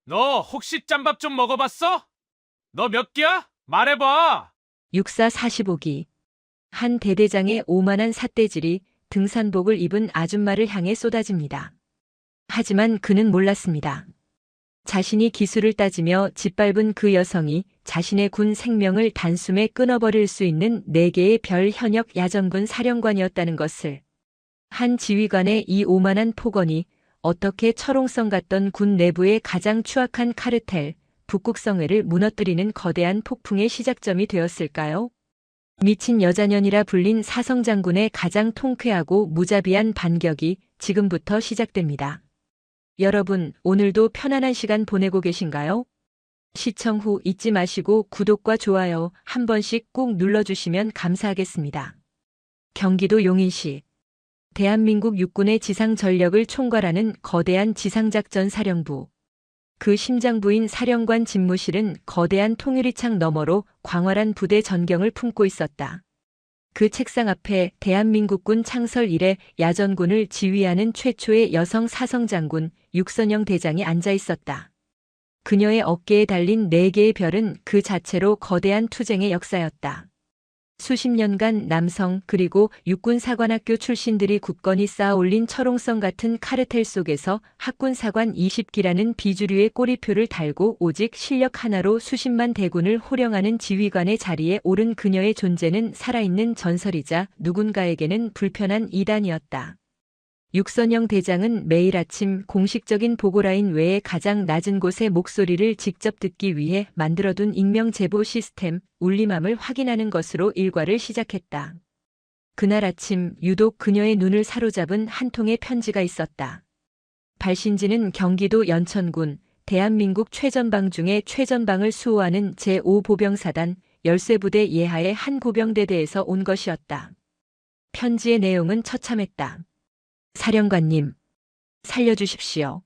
너 혹시 짬밥 좀 먹어봤어? 너 몇 기야? 말해봐. 육사 45기. 한 대대장의 오만한 삿대질이 등산복을 입은 아줌마를 향해 쏟아집니다. 하지만 그는 몰랐습니다. 자신이 기술을 따지며 짓밟은 그 여성이 자신의 군 생명을 단숨에 끊어버릴 수 있는 4개의 별 현역 야전군 사령관이었다는 것을. 한 지휘관의 이 오만한 폭언이 어떻게 철옹성 같던 군 내부의 가장 추악한 카르텔, 북극성회를 무너뜨리는 거대한 폭풍의 시작점이 되었을까요? 미친 여자년이라 불린 사성장군의 가장 통쾌하고 무자비한 반격이 지금부터 시작됩니다. 여러분, 오늘도 편안한 시간 보내고 계신가요? 시청 후 잊지 마시고 구독과 좋아요 한 번씩 꼭 눌러주시면 감사하겠습니다. 경기도 용인시. 대한민국 육군의 지상 전력을 총괄하는 거대한 지상작전 사령부. 그 심장부인 사령관 집무실은 거대한 통유리창 너머로 광활한 부대 전경을 품고 있었다. 그 책상 앞에 대한민국군 창설 이래 야전군을 지휘하는 최초의 여성 사성장군 육선영 대장이 앉아 있었다. 그녀의 어깨에 달린 4개의 별은 그 자체로 거대한 투쟁의 역사였다. 수십 년간 남성 그리고 육군사관학교 출신들이 굳건히 쌓아올린 철옹성 같은 카르텔 속에서 학군사관 20기라는 비주류의 꼬리표를 달고 오직 실력 하나로 수십만 대군을 호령하는 지휘관의 자리에 오른 그녀의 존재는 살아있는 전설이자 누군가에게는 불편한 이단이었다. 육선영 대장은 매일 아침 공식적인 보고라인 외에 가장 낮은 곳의 목소리를 직접 듣기 위해 만들어둔 익명 제보 시스템 울림함을 확인하는 것으로 일과를 시작했다. 그날 아침 유독 그녀의 눈을 사로잡은 한 통의 편지가 있었다. 발신지는 경기도 연천군 대한민국 최전방 중에 최전방을 수호하는 제5보병사단 열쇠부대 예하의 한 보병대대에서 온 것이었다. 편지의 내용은 처참했다. 사령관님, 살려주십시오.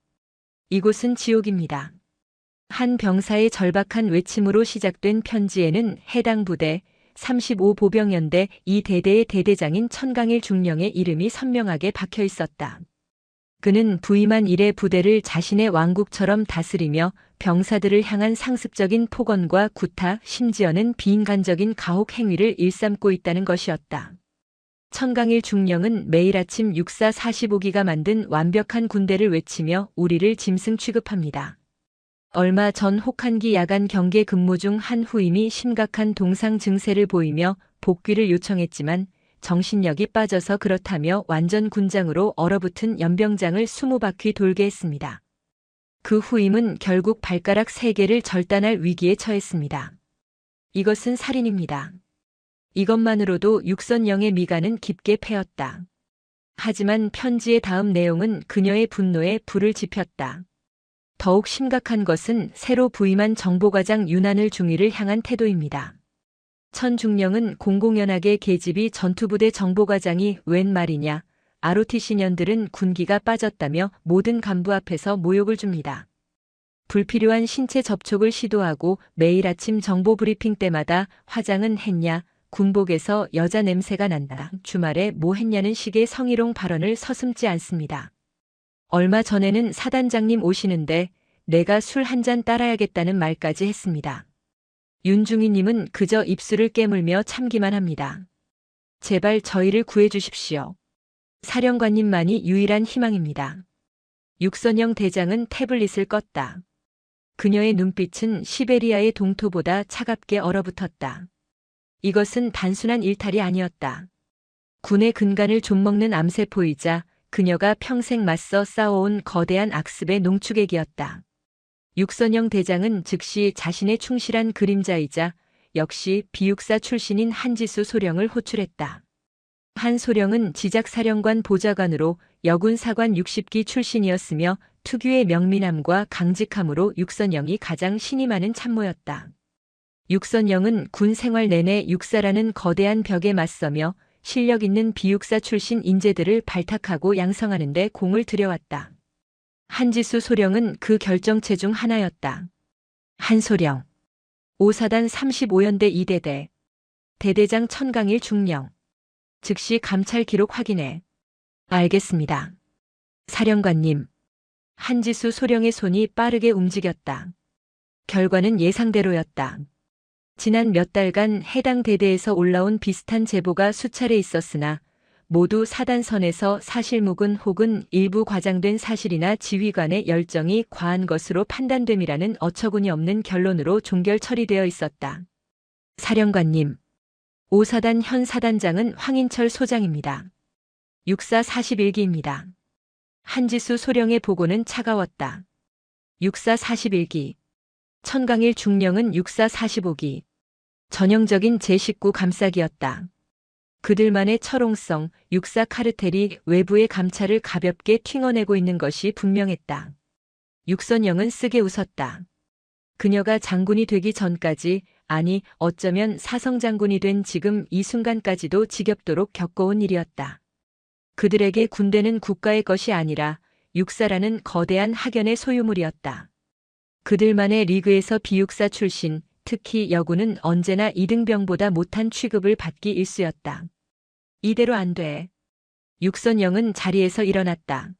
이곳은 지옥입니다. 한 병사의 절박한 외침으로 시작된 편지에는 해당 부대 35보병연대 이 대대의 대대장인 천강일 중령의 이름이 선명하게 박혀 있었다. 그는 부임한 이래 부대를 자신의 왕국처럼 다스리며 병사들을 향한 상습적인 폭언과 구타, 심지어는 비인간적인 가혹 행위를 일삼고 있다는 것이었다. 천강일 중령은 매일 아침 육사 45기가 만든 완벽한 군대를 외치며 우리를 짐승 취급합니다. 얼마 전 혹한기 야간 경계 근무 중 한 후임이 심각한 동상 증세를 보이며 복귀를 요청했지만 정신력이 빠져서 그렇다며 완전 군장으로 얼어붙은 연병장을 20바퀴 돌게 했습니다. 그 후임은 결국 발가락 3개를 절단할 위기에 처했습니다. 이것은 살인입니다. 이것만으로도 육선영의 미간은 깊게 패였다. 하지만 편지의 다음 내용은 그녀의 분노에 불을 지폈다. 더욱 심각한 것은 새로 부임한 정보과장 윤한을 중위를 향한 태도입니다. 천 중령은 공공연하게 계집이 전투부대 정보과장이 웬 말이냐, ROTC년들은 군기가 빠졌다며 모든 간부 앞에서 모욕을 줍니다. 불필요한 신체 접촉을 시도하고 매일 아침 정보 브리핑 때마다 화장은 했냐, 군복에서 여자 냄새가 난다. 주말에 뭐 했냐는 식의 성희롱 발언을 서슴지 않습니다. 얼마 전에는 사단장님 오시는데 내가 술 한 잔 따라야겠다는 말까지 했습니다. 윤중희님은 그저 입술을 깨물며 참기만 합니다. 제발 저희를 구해주십시오. 사령관님만이 유일한 희망입니다. 육선영 대장은 태블릿을 껐다. 그녀의 눈빛은 시베리아의 동토보다 차갑게 얼어붙었다. 이것은 단순한 일탈이 아니었다. 군의 근간을 좀먹는 암세포이자 그녀가 평생 맞서 싸워온 거대한 악습의 농축액이었다. 육선영 대장은 즉시 자신의 충실한 그림자이자 역시 비육사 출신인 한지수 소령을 호출했다. 한 소령은 지작사령관 보좌관으로 여군사관 60기 출신이었으며 특유의 명민함과 강직함으로 육선영이 가장 신이 많은 참모였다. 육선영은 군 생활 내내 육사라는 거대한 벽에 맞서며 실력 있는 비육사 출신 인재들을 발탁하고 양성하는 데 공을 들여왔다. 한지수 소령은 그 결정체 중 하나였다. 한소령. 5사단 35연대 2대대. 대대장 천강일 중령. 즉시 감찰 기록 확인해. 알겠습니다. 사령관님. 한지수 소령의 손이 빠르게 움직였다. 결과는 예상대로였다. 지난 몇 달간 해당 대대에서 올라온 비슷한 제보가 수차례 있었으나 모두 사단선에서 사실무근 혹은 일부 과장된 사실이나 지휘관의 열정이 과한 것으로 판단됨이라는 어처구니 없는 결론으로 종결 처리되어 있었다. 사령관님, 5사단 현 사단장은 황인철 소장입니다. 육사 41기입니다. 한지수 소령의 보고는 차가웠다. 육사 41기. 천강일 중령은 육사 45기. 전형적인 제19 감싸기였다. 그들만의 철옹성, 육사 카르텔이 외부의 감찰을 가볍게 튕어내고 있는 것이 분명했다. 육선영은 쓰게 웃었다. 그녀가 장군이 되기 전까지, 아니 어쩌면 사성장군이 된 지금 이 순간까지도 지겹도록 겪어온 일이었다. 그들에게 군대는 국가의 것이 아니라 육사라는 거대한 학연의 소유물이었다. 그들만의 리그에서 비육사 출신, 특히 여군은 언제나 이등병보다 못한 취급을 받기 일쑤였다. 이대로 안 돼. 육선영은 자리에서 일어났다.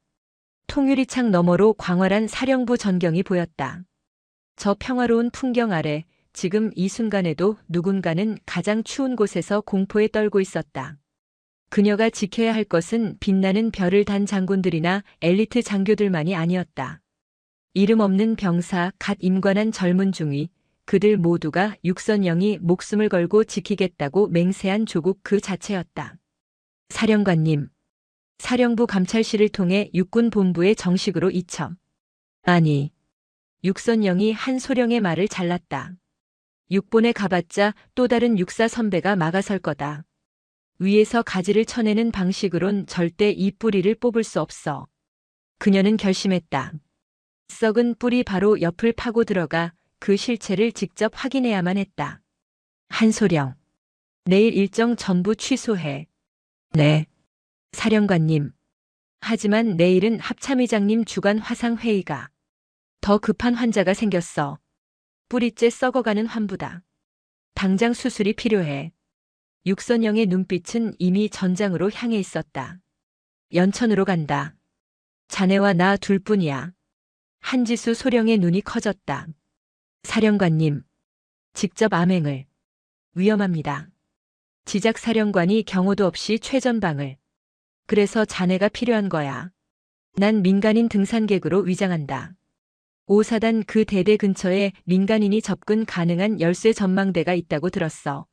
통유리창 너머로 광활한 사령부 전경이 보였다. 저 평화로운 풍경 아래 지금 이 순간에도 누군가는 가장 추운 곳에서 공포에 떨고 있었다. 그녀가 지켜야 할 것은 빛나는 별을 단 장군들이나 엘리트 장교들만이 아니었다. 이름 없는 병사, 갓 임관한 젊은 중위, 그들 모두가 육선영이 목숨을 걸고 지키겠다고 맹세한 조국 그 자체였다. 사령관님, 사령부 감찰실을 통해 육군본부에 정식으로 이첩. 아니, 육선영이 한 소령의 말을 잘랐다. 육본에 가봤자 또 다른 육사 선배가 막아설 거다. 위에서 가지를 쳐내는 방식으론 절대 이 뿌리를 뽑을 수 없어. 그녀는 결심했다. 썩은 뿌리 바로 옆을 파고 들어가 그 실체를 직접 확인해야만 했다. 한소령, 내일 일정 전부 취소해. 네. 사령관님. 하지만 내일은 합참의장님 주간 화상회의가. 더 급한 환자가 생겼어. 뿌리째 썩어가는 환부다. 당장 수술이 필요해. 육선영의 눈빛은 이미 전장으로 향해 있었다. 연천으로 간다. 자네와 나 둘뿐이야. 한지수 소령의 눈이 커졌다. 사령관님, 직접 암행을. 위험합니다. 지작사령관이 경호도 없이 최전방을. 그래서 자네가 필요한 거야. 난 민간인 등산객으로 위장한다. 5사단 그 대대 근처에 민간인이 접근 가능한 열쇠 전망대가 있다고 들었어.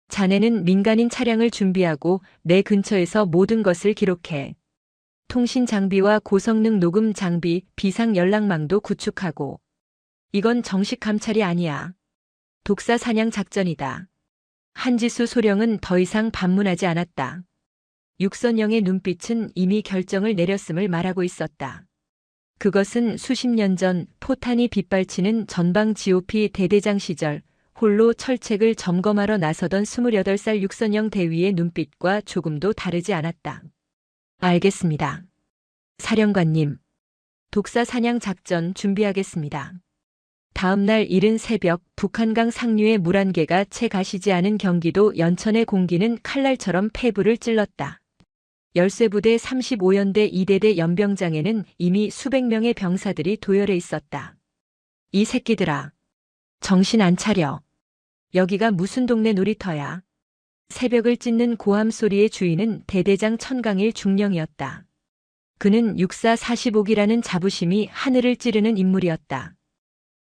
자네는 민간인 차량을 준비하고 내 근처에서 모든 것을 기록해. 통신 장비와 고성능 녹음 장비, 비상 연락망도 구축하고. 이건 정식 감찰이 아니야. 독사 사냥 작전이다. 한지수 소령은 더 이상 반문하지 않았다. 육선영의 눈빛은 이미 결정을 내렸음을 말하고 있었다. 그것은 수십 년 전 포탄이 빗발치는 전방 GOP 대대장 시절 홀로 철책을 점검하러 나서던 28살 육선영 대위의 눈빛과 조금도 다르지 않았다. 알겠습니다. 사령관님, 독사 사냥 작전 준비하겠습니다. 다음 날 이른 새벽 북한강 상류의 물 한 개가 채 가시지 않은 경기도 연천의 공기는 칼날처럼 폐부를 찔렀다. 열쇠부대 35연대 2대대 연병장에는 이미 수백 명의 병사들이 도열해 있었다. 이 새끼들아. 정신 안 차려. 여기가 무슨 동네 놀이터야. 새벽을 찢는 고함 소리의 주인은 대대장 천강일 중령이었다. 그는 육사 45기라는 자부심이 하늘을 찌르는 인물이었다.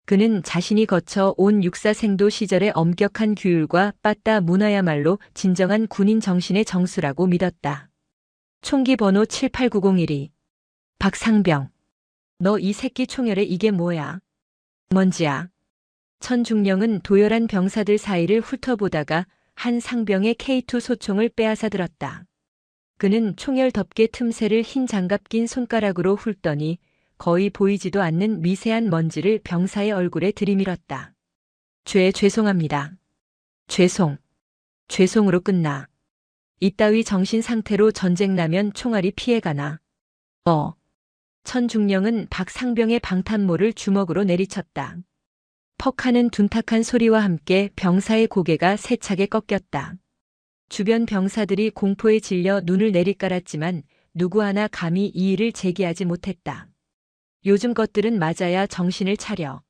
그는 자신이 거쳐 온 육사생도 시절의 엄격한 규율과 빠따 문화야말로 진정한 군인 정신의 정수라고 믿었다. 총기 번호 78901이. 박상병. 너 이 새끼 총열에 이게 뭐야? 뭔지야? 천중령은 도열한 병사들 사이를 훑어보다가 한 상병의 K2 소총을 빼앗아 들었다. 그는 총열 덮개 틈새를 흰 장갑 낀 손가락으로 훑더니 거의 보이지도 않는 미세한 먼지를 병사의 얼굴에 들이밀었다. 죄송합니다. 죄송으로 끝나. 이따위 정신 상태로 전쟁 나면 총알이 피해가나. 천중령은 박상병의 방탄모를 주먹으로 내리쳤다. 퍽하는 둔탁한 소리와 함께 병사의 고개가 세차게 꺾였다. 주변 병사들이 공포에 질려 눈을 내리깔았지만 누구 하나 감히 이의를 제기하지 못했다. 요즘 것들은 맞아야 정신을 차려.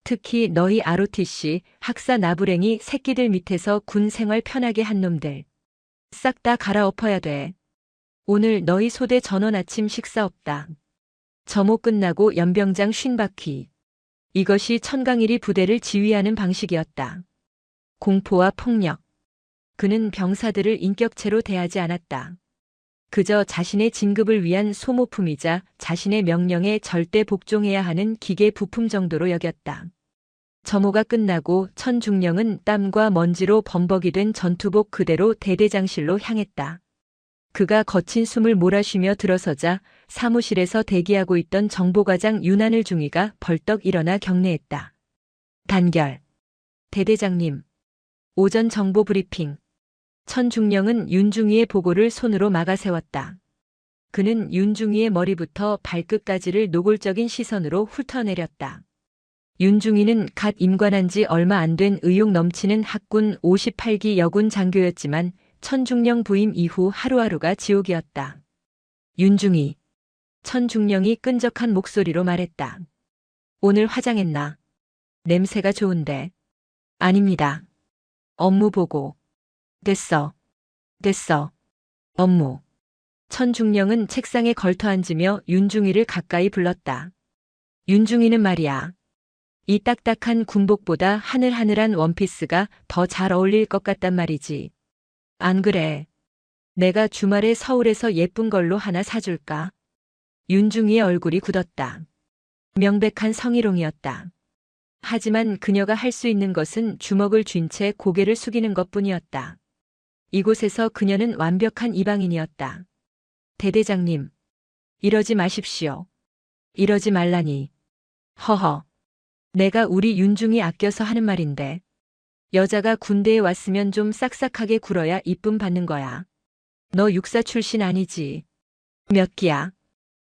특히 너희 ROTC 학사 나부랭이 새끼들 밑에서 군 생활 편하게 한 놈들. 싹 다 갈아엎어야 돼. 오늘 너희 소대 전원 아침 식사 없다. 점호 끝나고 연병장 50바퀴. 이것이 천강일이 부대를 지휘하는 방식이었다. 공포와 폭력. 그는 병사들을 인격체로 대하지 않았다. 그저 자신의 진급을 위한 소모품이자 자신의 명령에 절대 복종해야 하는 기계 부품 정도로 여겼다. 점호가 끝나고 천중령은 땀과 먼지로 범벅이 된 전투복 그대로 대대장실로 향했다. 그가 거친 숨을 몰아쉬며 들어서자 사무실에서 대기하고 있던 정보과장 윤하늘 중위가 벌떡 일어나 경례했다. 단결. 대대장님. 오전 정보 브리핑. 천중령은 윤중위의 보고를 손으로 막아 세웠다. 그는 윤중위의 머리부터 발끝까지를 노골적인 시선으로 훑어내렸다. 윤중위는 갓 임관한 지 얼마 안 된 의욕 넘치는 학군 58기 여군 장교였지만 천중령 부임 이후 하루하루가 지옥이었다. 윤중위. 천중령이 끈적한 목소리로 말했다. 오늘 화장했나? 냄새가 좋은데. 아닙니다. 업무 보고. 됐어. 업무. 천중령은 책상에 걸터 앉으며 윤중위를 가까이 불렀다. 윤중위는 말이야. 이 딱딱한 군복보다 하늘하늘한 원피스가 더 잘 어울릴 것 같단 말이지. 안 그래? 내가 주말에 서울에서 예쁜 걸로 하나 사줄까? 윤중위의 얼굴이 굳었다. 명백한 성희롱이었다. 하지만 그녀가 할 수 있는 것은 주먹을 쥔 채 고개를 숙이는 것뿐이었다. 이곳에서 그녀는 완벽한 이방인이었다. 대대장님. 이러지 마십시오. 이러지 말라니. 허허. 내가 우리 윤중이 아껴서 하는 말인데. 여자가 군대에 왔으면 좀 싹싹하게 굴어야 이쁨 받는 거야. 너 육사 출신 아니지? 몇 기야?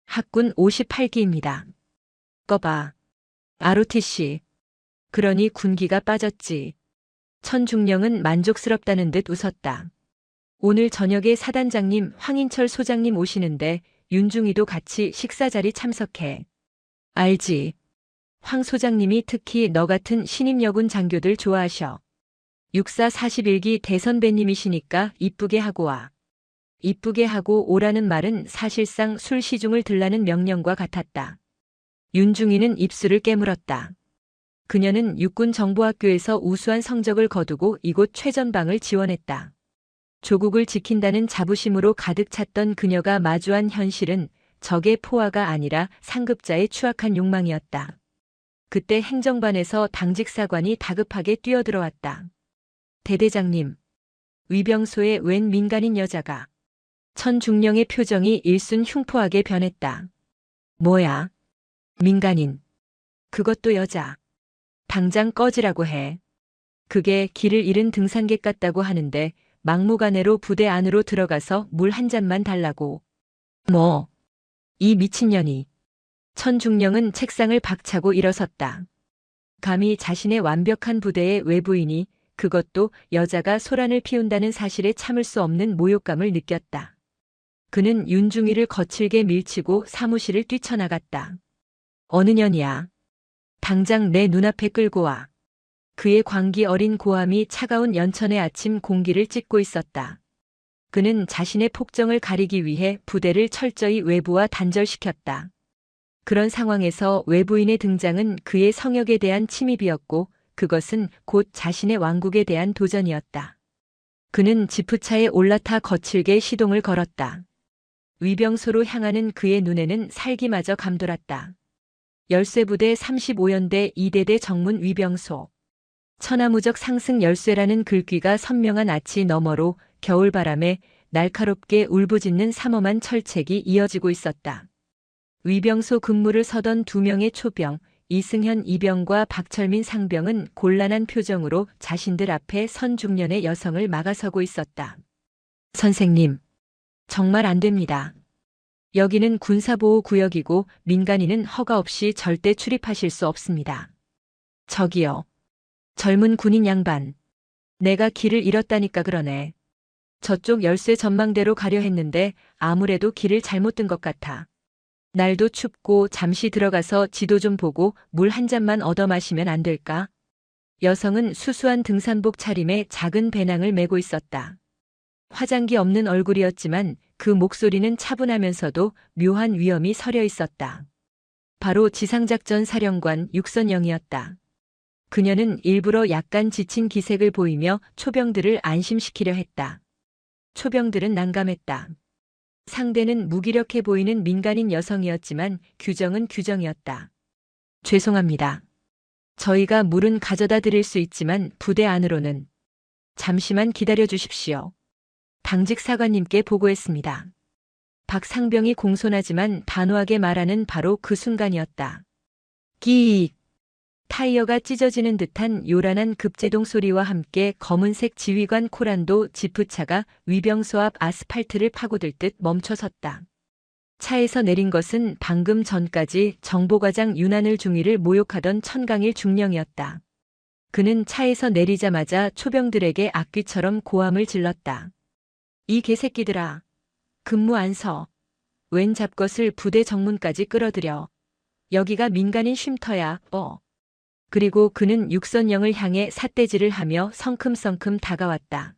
학군 58기입니다. 꺼봐. ROTC. 그러니 군기가 빠졌지. 천중령은 만족스럽다는 듯 웃었다. 오늘 저녁에 사단장님 황인철 소장님 오시는데 윤중이도 같이 식사 자리 참석해. 알지. 황 소장님이 특히 너 같은 신임 여군 장교들 좋아하셔. 육사 41기 대선배님이시니까 이쁘게 하고 와. 이쁘게 하고 오라는 말은 사실상 술 시중을 들라는 명령과 같았다. 윤중이는 입술을 깨물었다. 그녀는 육군정보학교에서 우수한 성적을 거두고 이곳 최전방을 지원했다. 조국을 지킨다는 자부심으로 가득 찼던 그녀가 마주한 현실은 적의 포화가 아니라 상급자의 추악한 욕망이었다. 그때 행정반에서 당직사관이 다급하게 뛰어들어왔다. 대대장님. 위병소에 웬 민간인 여자가. 천중령의 표정이 일순 흉포하게 변했다. 뭐야? 민간인. 그것도 여자. 당장 꺼지라고 해. 그게 길을 잃은 등산객 같다고 하는데 막무가내로 부대 안으로 들어가서 물 한 잔만 달라고. 뭐? 이 미친년이. 천중령은 책상을 박차고 일어섰다. 감히 자신의 완벽한 부대의 외부인이 그것도 여자가 소란을 피운다는 사실에 참을 수 없는 모욕감을 느꼈다. 그는 윤중이를 거칠게 밀치고 사무실을 뛰쳐나갔다. 어느 년이야. 당장 내 눈앞에 끌고 와. 그의 광기 어린 고함이 차가운 연천의 아침 공기를 찢고 있었다. 그는 자신의 폭정을 가리기 위해 부대를 철저히 외부와 단절시켰다. 그런 상황에서 외부인의 등장은 그의 성역에 대한 침입이었고 그것은 곧 자신의 왕국에 대한 도전이었다. 그는 지프차에 올라타 거칠게 시동을 걸었다. 위병소로 향하는 그의 눈에는 살기마저 감돌았다. 열쇠부대 35연대 2대대 정문 위병소. 천하무적 상승 열쇠라는 글귀가 선명한 아치 너머로 겨울바람에 날카롭게 울부짖는 삼엄한 철책이 이어지고 있었다. 위병소 근무를 서던 두 명의 초병, 이승현 이병과 박철민 상병은 곤란한 표정으로 자신들 앞에 선 중년의 여성을 막아서고 있었다. 선생님, 정말 안 됩니다. 여기는 군사보호구역이고 민간인은 허가 없이 절대 출입하실 수 없습니다. 저기요. 젊은 군인 양반. 내가 길을 잃었다니까 그러네. 저쪽 열쇠 전망대로 가려 했는데 아무래도 길을 잘못 든 것 같아. 날도 춥고 잠시 들어가서 지도 좀 보고 물 한 잔만 얻어 마시면 안 될까? 여성은 수수한 등산복 차림에 작은 배낭을 메고 있었다. 화장기 없는 얼굴이었지만 그 목소리는 차분하면서도 묘한 위엄이 서려 있었다. 바로 지상작전 사령관 육선영이었다. 그녀는 일부러 약간 지친 기색을 보이며 초병들을 안심시키려 했다. 초병들은 난감했다. 상대는 무기력해 보이는 민간인 여성이었지만 규정은 규정이었다. 죄송합니다. 저희가 물은 가져다 드릴 수 있지만 부대 안으로는 잠시만 기다려 주십시오. 당직 사관님께 보고했습니다. 박상병이 공손하지만 단호하게 말하는 바로 그 순간이었다. 끼익! 타이어가 찢어지는 듯한 요란한 급제동 소리와 함께 검은색 지휘관 코란도 지프차가 위병소 앞 아스팔트를 파고들 듯 멈춰섰다. 차에서 내린 것은 방금 전까지 정보과장 윤하늘 중위를 모욕하던 천강일 중령이었다. 그는 차에서 내리자마자 초병들에게 악귀처럼 고함을 질렀다. 이 개새끼들아! 근무 안 서. 웬 잡것을 부대 정문까지 끌어들여. 여기가 민간인 쉼터야, 그리고 그는 육선영을 향해 삿대질을 하며 성큼성큼 다가왔다.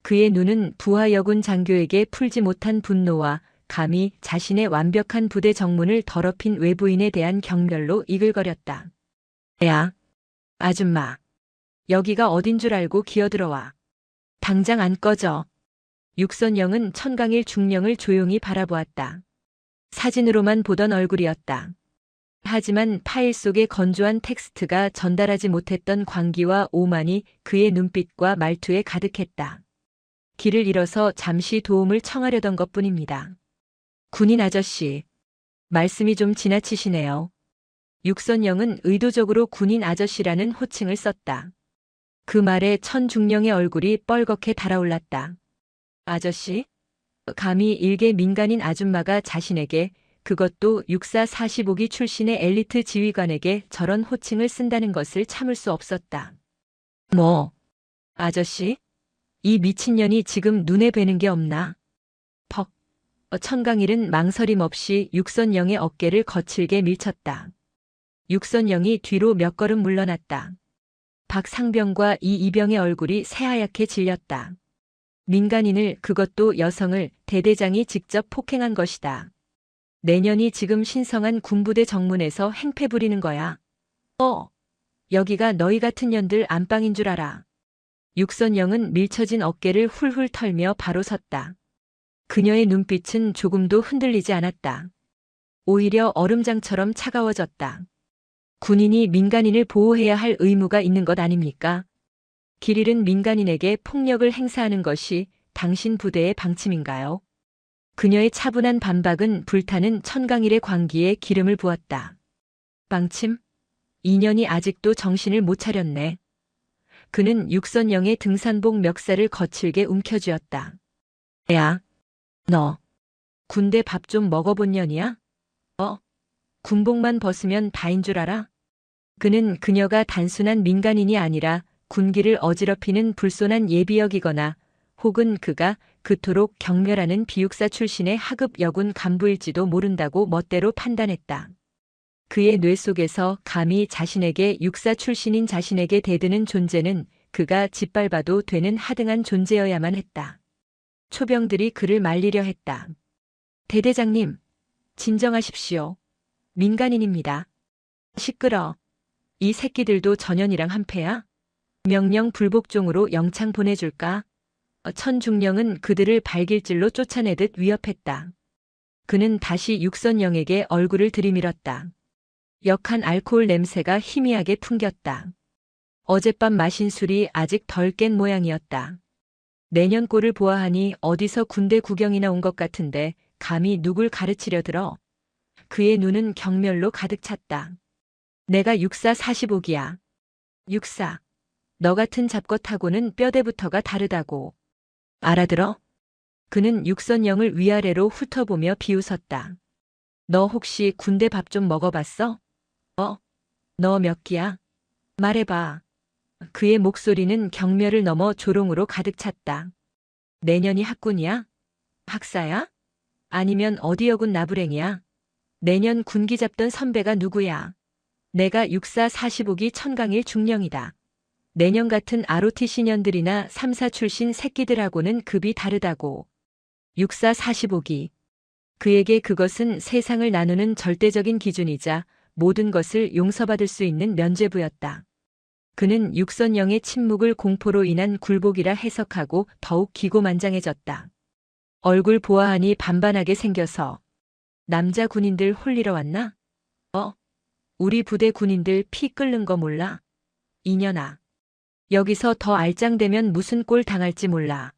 그의 눈은 부하여군 장교에게 풀지 못한 분노와 감히 자신의 완벽한 부대 정문을 더럽힌 외부인에 대한 경멸로 이글거렸다. 야, 아줌마. 여기가 어딘 줄 알고 기어들어와. 당장 안 꺼져. 육선영은 천강일 중령을 조용히 바라보았다. 사진으로만 보던 얼굴이었다. 하지만 파일 속의 건조한 텍스트가 전달하지 못했던 광기와 오만이 그의 눈빛과 말투에 가득했다. 길을 잃어서 잠시 도움을 청하려던 것뿐입니다. 군인 아저씨, 말씀이 좀 지나치시네요. 육선영은 의도적으로 군인 아저씨라는 호칭을 썼다. 그 말에 천중령의 얼굴이 뻘겋게 달아올랐다. 아저씨? 감히 일개 민간인 아줌마가 자신에게, 그것도 육사 45기 출신의 엘리트 지휘관에게 저런 호칭을 쓴다는 것을 참을 수 없었다. 뭐? 아저씨? 이 미친년이 지금 눈에 뵈는 게 없나? 퍽. 천강일은 망설임 없이 육선영의 어깨를 거칠게 밀쳤다. 육선영이 뒤로 몇 걸음 물러났다. 박상병과 이병의 얼굴이 새하얗게 질렸다. 민간인을, 그것도 여성을 대대장이 직접 폭행한 것이다. 내년이 지금 신성한 군부대 정문에서 행패 부리는 거야. 여기가 너희 같은 년들 안방인 줄 알아. 육선영은 밀쳐진 어깨를 훌훌 털며 바로 섰다. 그녀의 눈빛은 조금도 흔들리지 않았다. 오히려 얼음장처럼 차가워졌다. 군인이 민간인을 보호해야 할 의무가 있는 것 아닙니까? 길 잃은 민간인에게 폭력을 행사하는 것이 당신 부대의 방침인가요? 그녀의 차분한 반박은 불타는 천강일의 광기에 기름을 부었다. 방침? 인연이 아직도 정신을 못 차렸네. 그는 육선영의 등산복 멱살을 거칠게 움켜쥐었다. 야, 너 군대 밥 좀 먹어본 년이야? 군복만 벗으면 다인 줄 알아? 그는 그녀가 단순한 민간인이 아니라 군기를 어지럽히는 불손한 예비역이거나 혹은 그가 그토록 경멸하는 비육사 출신의 하급 여군 간부일지도 모른다고 멋대로 판단했다. 그의 뇌 속에서 감히 자신에게 육사 출신인 자신에게 대드는 존재는 그가 짓밟아도 되는 하등한 존재여야만 했다. 초병들이 그를 말리려 했다. 대대장님, 진정하십시오. 민간인입니다. 시끄러. 이 새끼들도 전현이랑 한패야? 명령 불복종으로 영창 보내줄까? 천중령은 그들을 발길질로 쫓아내듯 위협했다. 그는 다시 육선영에게 얼굴을 들이밀었다. 역한 알코올 냄새가 희미하게 풍겼다. 어젯밤 마신 술이 아직 덜 깬 모양이었다. 내년 꼴을 보아하니 어디서 군대 구경이나 온 것 같은데 감히 누굴 가르치려 들어. 그의 눈은 경멸로 가득 찼다. 내가 육사 45기야. 육사. 너 같은 잡것하고는 뼈대부터가 다르다고. 알아들어? 그는 육선영을 위아래로 훑어보며 비웃었다. 너 혹시 군대 밥 좀 먹어봤어? 너 몇 기야? 말해봐. 그의 목소리는 경멸을 넘어 조롱으로 가득 찼다. 내년이 학군이야? 학사야? 아니면 어디 여군 나부랭이야? 내년 군기 잡던 선배가 누구야? 내가 육사 45기 천강일 중령이다. 내년 같은 ROTC 년들이나 3사 출신 새끼들하고는 급이 다르다고. 육사 45기. 그에게 그것은 세상을 나누는 절대적인 기준이자 모든 것을 용서받을 수 있는 면죄부였다. 그는 육선영의 침묵을 공포로 인한 굴복이라 해석하고 더욱 기고만장해졌다. 얼굴 보아하니 반반하게 생겨서. 남자 군인들 홀리러 왔나? 우리 부대 군인들 피 끓는 거 몰라? 이년아. 여기서 더 알짱되면 무슨 꼴 당할지 몰라.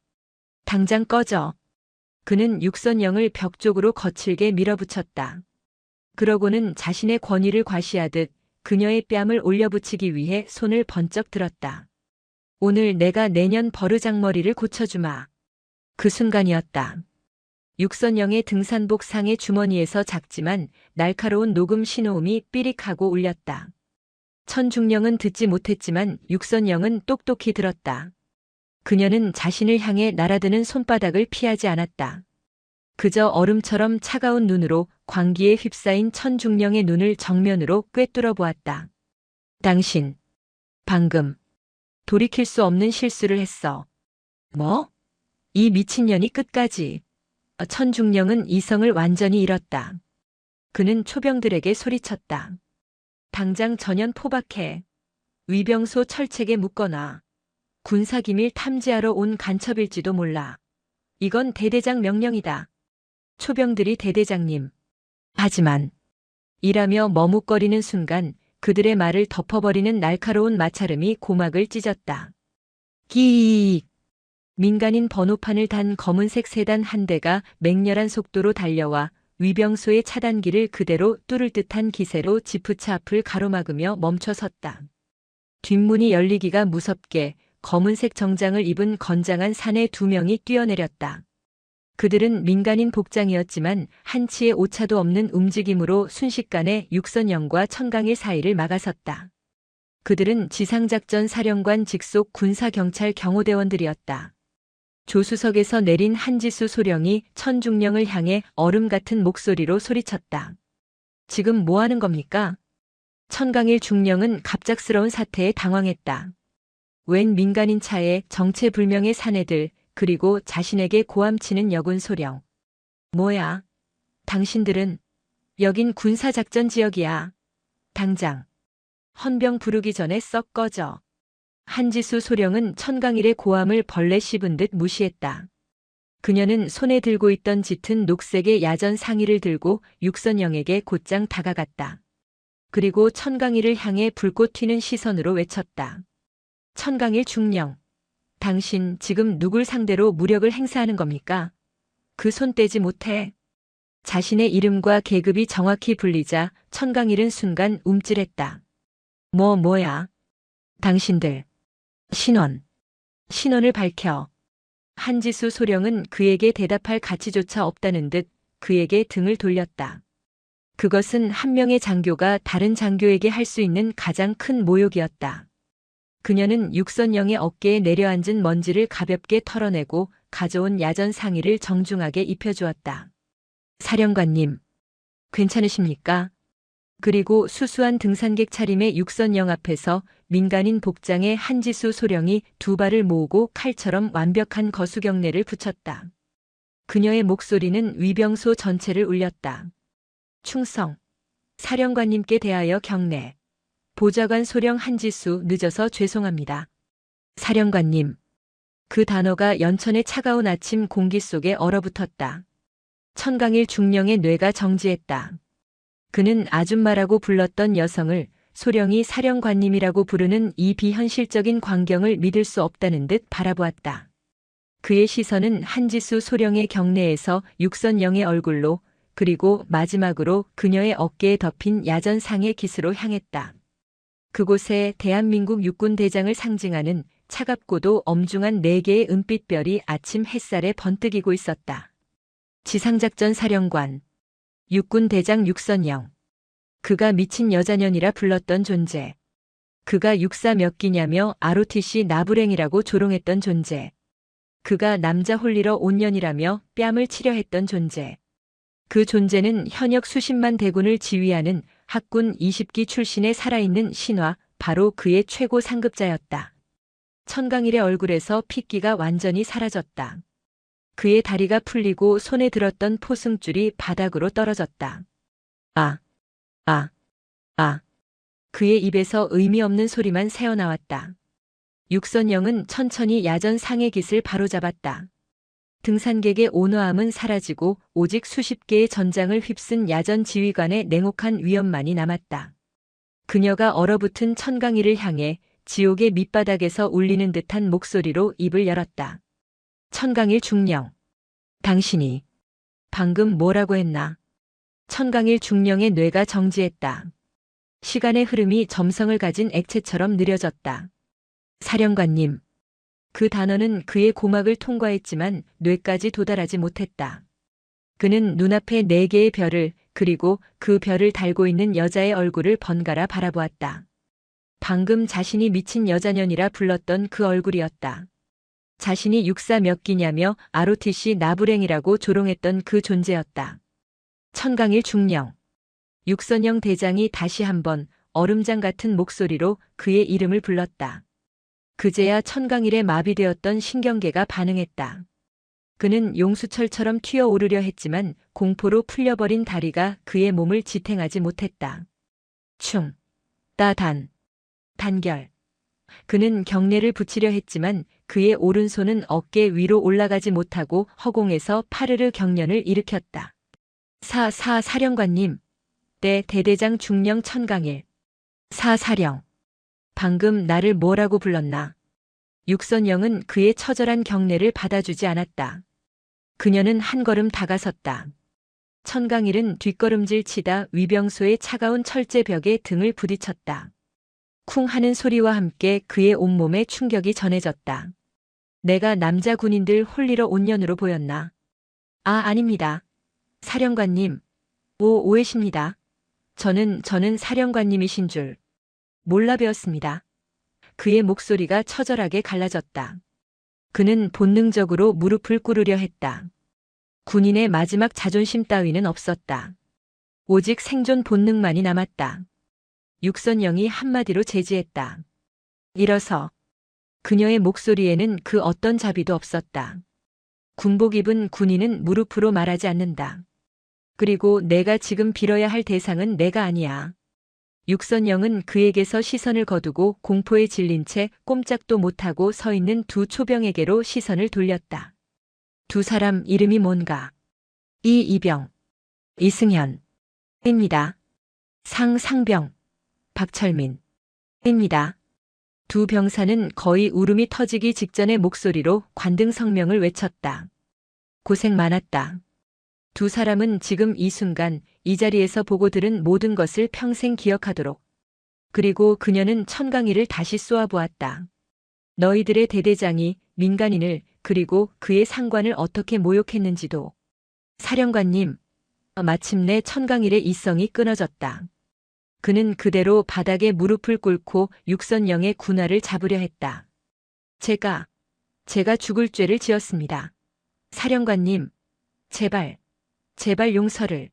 당장 꺼져. 그는 육선영을 벽 쪽으로 거칠게 밀어붙였다. 그러고는 자신의 권위를 과시하듯 그녀의 뺨을 올려붙이기 위해 손을 번쩍 들었다. 오늘 내가 내년 버르장머리를 고쳐주마. 그 순간이었다. 육선영의 등산복 상의 주머니에서 작지만 날카로운 녹음 신호음이 삐릭하고 울렸다. 천중령은 듣지 못했지만 육선영은 똑똑히 들었다. 그녀는 자신을 향해 날아드는 손바닥을 피하지 않았다. 그저 얼음처럼 차가운 눈으로 광기에 휩싸인 천중령의 눈을 정면으로 꿰뚫어 보았다. 당신, 방금 돌이킬 수 없는 실수를 했어. 뭐? 이 미친년이 끝까지. 천중령은 이성을 완전히 잃었다. 그는 초병들에게 소리쳤다. 당장 전연 포박해. 위병소 철책에 묶어놔. 군사기밀 탐지하러 온 간첩일지도 몰라. 이건 대대장 명령이다. 초병들이 대대장님. 하지만 이라며 머뭇거리는 순간 그들의 말을 덮어버리는 날카로운 마찰음이 고막을 찢었다. 끼익. 민간인 번호판을 단 검은색 세단 한 대가 맹렬한 속도로 달려와 위병소의 차단기를 그대로 뚫을 듯한 기세로 지프차 앞을 가로막으며 멈춰섰다. 뒷문이 열리기가 무섭게 검은색 정장을 입은 건장한 사내 2명이 뛰어내렸다. 그들은 민간인 복장이었지만 한치의 오차도 없는 움직임으로 순식간에 육선영과 천강일 사이를 막아섰다. 그들은 지상작전 사령관 직속 군사경찰 경호대원들이었다. 조수석에서 내린 한지수 소령이 천중령을 향해 얼음 같은 목소리로 소리쳤다. 지금 뭐 하는 겁니까? 천강일 중령은 갑작스러운 사태에 당황했다. 웬 민간인 차에 정체불명의 사내들, 그리고 자신에게 고함치는 여군 소령. 뭐야? 당신들은? 여긴 군사작전 지역이야. 당장. 헌병 부르기 전에 썩 꺼져. 한지수 소령은 천강일의 고함을 벌레 씹은 듯 무시했다. 그녀는 손에 들고 있던 짙은 녹색의 야전 상의를 들고 육선영에게 곧장 다가갔다. 그리고 천강일을 향해 불꽃 튀는 시선으로 외쳤다. 천강일 중령. 당신 지금 누굴 상대로 무력을 행사하는 겁니까? 그 손 떼지 못해. 자신의 이름과 계급이 정확히 불리자 천강일은 순간 움찔했다. 뭐야? 당신들. 신원을 밝혀. 한지수 소령은 그에게 대답할 가치조차 없다는 듯 그에게 등을 돌렸다. 그것은 한 명의 장교가 다른 장교에게 할 수 있는 가장 큰 모욕이었다. 그녀는 육선영의 어깨에 내려앉은 먼지를 가볍게 털어내고 가져온 야전 상의를 정중하게 입혀주었다. 사령관님, 괜찮으십니까? 그리고 수수한 등산객 차림의 육선영 앞에서 민간인 복장의 한지수 소령이 2발을 모으고 칼처럼 완벽한 거수경례를 붙였다. 그녀의 목소리는 위병소 전체를 울렸다. 충성. 사령관님께 대하여 경례. 보좌관 소령 한지수 늦어서 죄송합니다. 사령관님. 그 단어가 연천의 차가운 아침 공기 속에 얼어붙었다. 천강일 중령의 뇌가 정지했다. 그는 아줌마라고 불렀던 여성을 소령이 사령관님이라고 부르는 이 비현실적인 광경을 믿을 수 없다는 듯 바라보았다. 그의 시선은 한지수 소령의 경내에서 육선영의 얼굴로 그리고 마지막으로 그녀의 어깨에 덮인 야전상의 기스로 향했다. 그곳에 대한민국 육군 대장을 상징하는 차갑고도 엄중한 4개의 은빛별이 아침 햇살에 번뜩이고 있었다. 지상작전 사령관, 육군 대장 육선영. 그가 미친 여자년이라 불렀던 존재. 그가 육사 몇 기냐며 ROTC 나부랭이라고 조롱했던 존재. 그가 남자 홀리러 온 년이라며 뺨을 치려 했던 존재. 그 존재는 현역 수십만 대군을 지휘하는 학군 20기 출신의 살아있는 신화, 바로 그의 최고 상급자였다. 천강일의 얼굴에서 핏기가 완전히 사라졌다. 그의 다리가 풀리고 손에 들었던 포승줄이 바닥으로 떨어졌다. 아, 아, 아. 그의 입에서 의미 없는 소리만 새어나왔다. 육선영은 천천히 야전 상의 깃을 바로잡았다. 등산객의 온화함은 사라지고 오직 수십 개의 전장을 휩쓴 야전 지휘관의 냉혹한 위엄만이 남았다. 그녀가 얼어붙은 천강일을 향해 지옥의 밑바닥에서 울리는 듯한 목소리로 입을 열었다. 천강일 중령. 당신이 방금 뭐라고 했나? 천강일 중령의 뇌가 정지했다. 시간의 흐름이 점성을 가진 액체처럼 느려졌다. 사령관님. 그 단어는 그의 고막을 통과했지만 뇌까지 도달하지 못했다. 그는 눈앞에 4개의 별을, 그리고 그 별을 달고 있는 여자의 얼굴을 번갈아 바라보았다. 방금 자신이 미친 여자년이라 불렀던 그 얼굴이었다. 자신이 육사 몇 기냐며 ROTC 나부랭이라고 조롱했던 그 존재였다. 천강일 중령. 육선영 대장이 다시 한번 얼음장 같은 목소리로 그의 이름을 불렀다. 그제야 천강일의 마비되었던 신경계가 반응했다. 그는 용수철처럼 튀어오르려 했지만 공포로 풀려버린 다리가 그의 몸을 지탱하지 못했다. 충, 따단, 단결. 그는 경례를 붙이려 했지만 그의 오른손은 어깨 위로 올라가지 못하고 허공에서 파르르 경련을 일으켰다. 사령관님. 대대장 중령 천강일. 사령. 방금 나를 뭐라고 불렀나? 육선영은 그의 처절한 경례를 받아주지 않았다. 그녀는 한 걸음 다가섰다. 천강일은 뒷걸음질 치다 위병소의 차가운 철제벽에 등을 부딪혔다. 쿵 하는 소리와 함께 그의 온몸에 충격이 전해졌다. 내가 남자 군인들 홀리러 온 년으로 보였나? 아닙니다. 사령관님. 오해십니다. 저는 사령관님이신 줄 몰라 배웠습니다. 그의 목소리가 처절하게 갈라졌다. 그는 본능적으로 무릎을 꿇으려 했다. 군인의 마지막 자존심 따위는 없었다. 오직 생존 본능만이 남았다. 육선영이 한마디로 제지했다. 일어서. 그녀의 목소리에는 그 어떤 자비도 없었다. 군복 입은 군인은 무릎으로 말하지 않는다. 그리고 내가 지금 빌어야 할 대상은 내가 아니야. 육선영은 그에게서 시선을 거두고 공포에 질린 채 꼼짝도 못하고 서 있는 두 초병에게로 시선을 돌렸다. 두 사람 이름이 뭔가? 이병, 이승현, 입니다. 상병, 박철민, 입니다. 두 병사는 거의 울음이 터지기 직전의 목소리로 관등 성명을 외쳤다. 고생 많았다. 두 사람은 지금 이 순간 이 자리에서 보고 들은 모든 것을 평생 기억하도록. 그리고 그녀는 천강일을 다시 쏘아보았다. 너희들의 대대장이 민간인을 그리고 그의 상관을 어떻게 모욕했는지도. 사령관님. 마침내 천강일의 이성이 끊어졌다. 그는 그대로 바닥에 무릎을 꿇고 육선영의 군화를 잡으려 했다. 제가 죽을 죄를 지었습니다. 사령관님. 제발 용서를.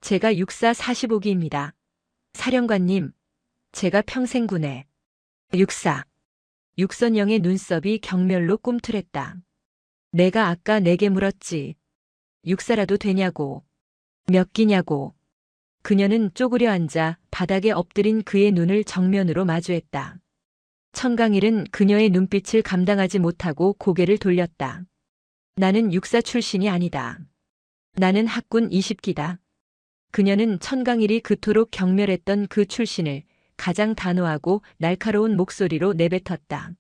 제가 육사 45기입니다. 사령관님. 제가 평생 군에. 육선영의 눈썹이 경멸로 꿈틀했다. 내가 아까 내게 물었지. 육사라도 되냐고. 몇 기냐고. 그녀는 쪼그려 앉아 바닥에 엎드린 그의 눈을 정면으로 마주했다. 천강일은 그녀의 눈빛을 감당하지 못하고 고개를 돌렸다. 나는 육사 출신이 아니다. 나는 학군 20기다. 그녀는 천강일이 그토록 경멸했던 그 출신을 가장 단호하고 날카로운 목소리로 내뱉었다.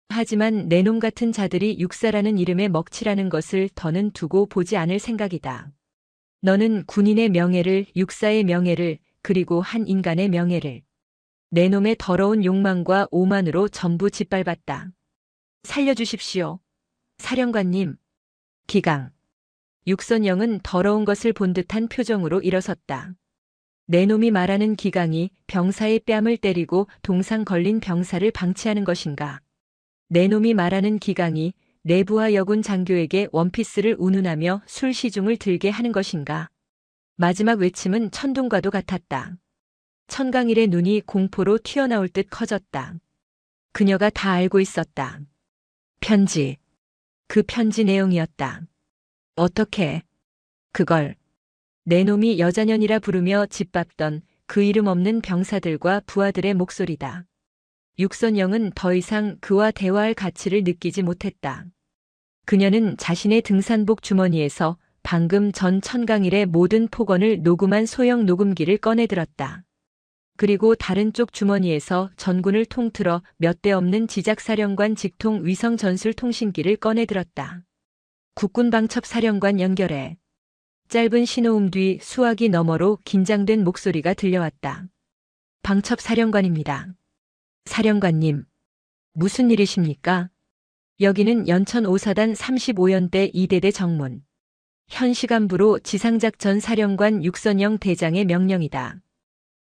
하지만 내 놈 같은 자들이 육사라는 이름에 먹칠하는 것을 더는 두고 보지 않을 생각이다. 너는 군인의 명예를, 육사의 명예를, 그리고 한 인간의 명예를 내 놈의 더러운 욕망과 오만으로 전부 짓밟았다. 살려주십시오. 사령관님. 기강. 육선영은 더러운 것을 본 듯한 표정으로 일어섰다. 내 놈이 말하는 기강이 병사의 뺨을 때리고 동상 걸린 병사를 방치하는 것인가? 내 놈이 말하는 기강이 내부하 여군 장교에게 원피스를 운운하며 술 시중을 들게 하는 것인가? 마지막 외침은 천둥과도 같았다. 천강일의 눈이 공포로 튀어나올 듯 커졌다. 그녀가 다 알고 있었다. 편지. 그 편지 내용이었다. 어떻게 그걸 내 놈이 여자년이라 부르며 짓밟던 그 이름 없는 병사들과 부하들의 목소리다. 육선영은 더 이상 그와 대화할 가치를 느끼지 못했다. 그녀는 자신의 등산복 주머니에서 방금 전 천강일의 모든 폭언을 녹음한 소형 녹음기를 꺼내들었다. 그리고 다른 쪽 주머니에서 전군을 통틀어 몇 대 없는 지작사령관 직통 위성 전술 통신기를 꺼내들었다. 국군 방첩 사령관 연결해. 짧은 신호음 뒤 수화기 너머로 긴장된 목소리가 들려왔다. 방첩 사령관입니다. 사령관님, 무슨 일이십니까? 여기는 연천 5사단 35연대 2대대 정문. 현 시간부로 지상작전 사령관 육선영 대장의 명령이다.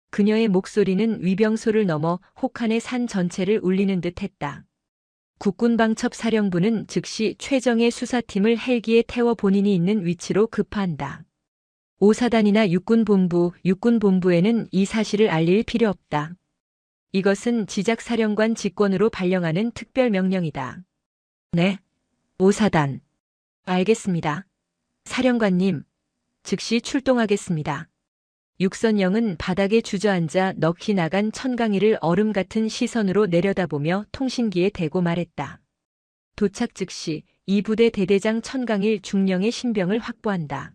그녀의 목소리는 위병소를 넘어 혹한의 산 전체를 울리는 듯 했다. 국군방첩사령부는 즉시 최정예 수사팀을 헬기에 태워 본인이 있는 위치로 급파한다. 5사단이나 육군본부에는 이 사실을 알릴 필요 없다. 이것은 지작사령관 직권으로 발령하는 특별명령이다. 네, 5사단. 알겠습니다. 사령관님, 즉시 출동하겠습니다. 육선영은 바닥에 주저앉아 넋이 나간 천강이를 얼음 같은 시선으로 내려다보며 통신기에 대고 말했다. 도착 즉시 이 부대 대대장 천강일 중령의 신병을 확보한다.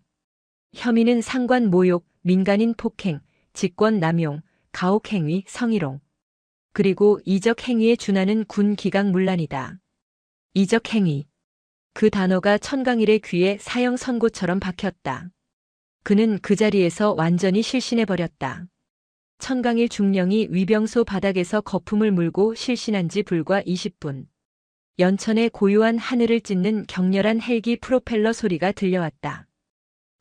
혐의는 상관 모욕, 민간인 폭행, 직권 남용, 가혹행위, 성희롱. 그리고 이적 행위에 준하는 군 기강 문란이다. 이적 행위. 그 단어가 천강일의 귀에 사형 선고처럼 박혔다. 그는 그 자리에서 완전히 실신해버렸다. 천강일 중령이 위병소 바닥에서 거품을 물고 실신한 지 불과 20분. 연천의 고요한 하늘을 찢는 격렬한 헬기 프로펠러 소리가 들려왔다.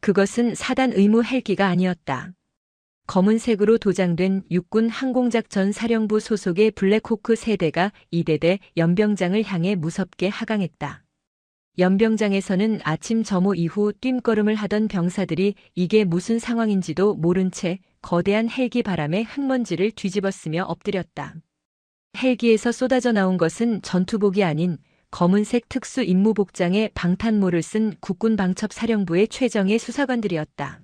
그것은 사단 의무 헬기가 아니었다. 검은색으로 도장된 육군 항공작전 사령부 소속의 블랙호크 세대가 2대대 연병장을 향해 무섭게 하강했다. 연병장에서는 아침 점호 이후 뜀걸음을 하던 병사들이 이게 무슨 상황인지도 모른 채 거대한 헬기 바람에 흙먼지를 뒤집어쓰며 엎드렸다. 헬기에서 쏟아져 나온 것은 전투복이 아닌 검은색 특수 임무복장에 방탄모를 쓴 국군방첩사령부의 최정예 수사관들이었다.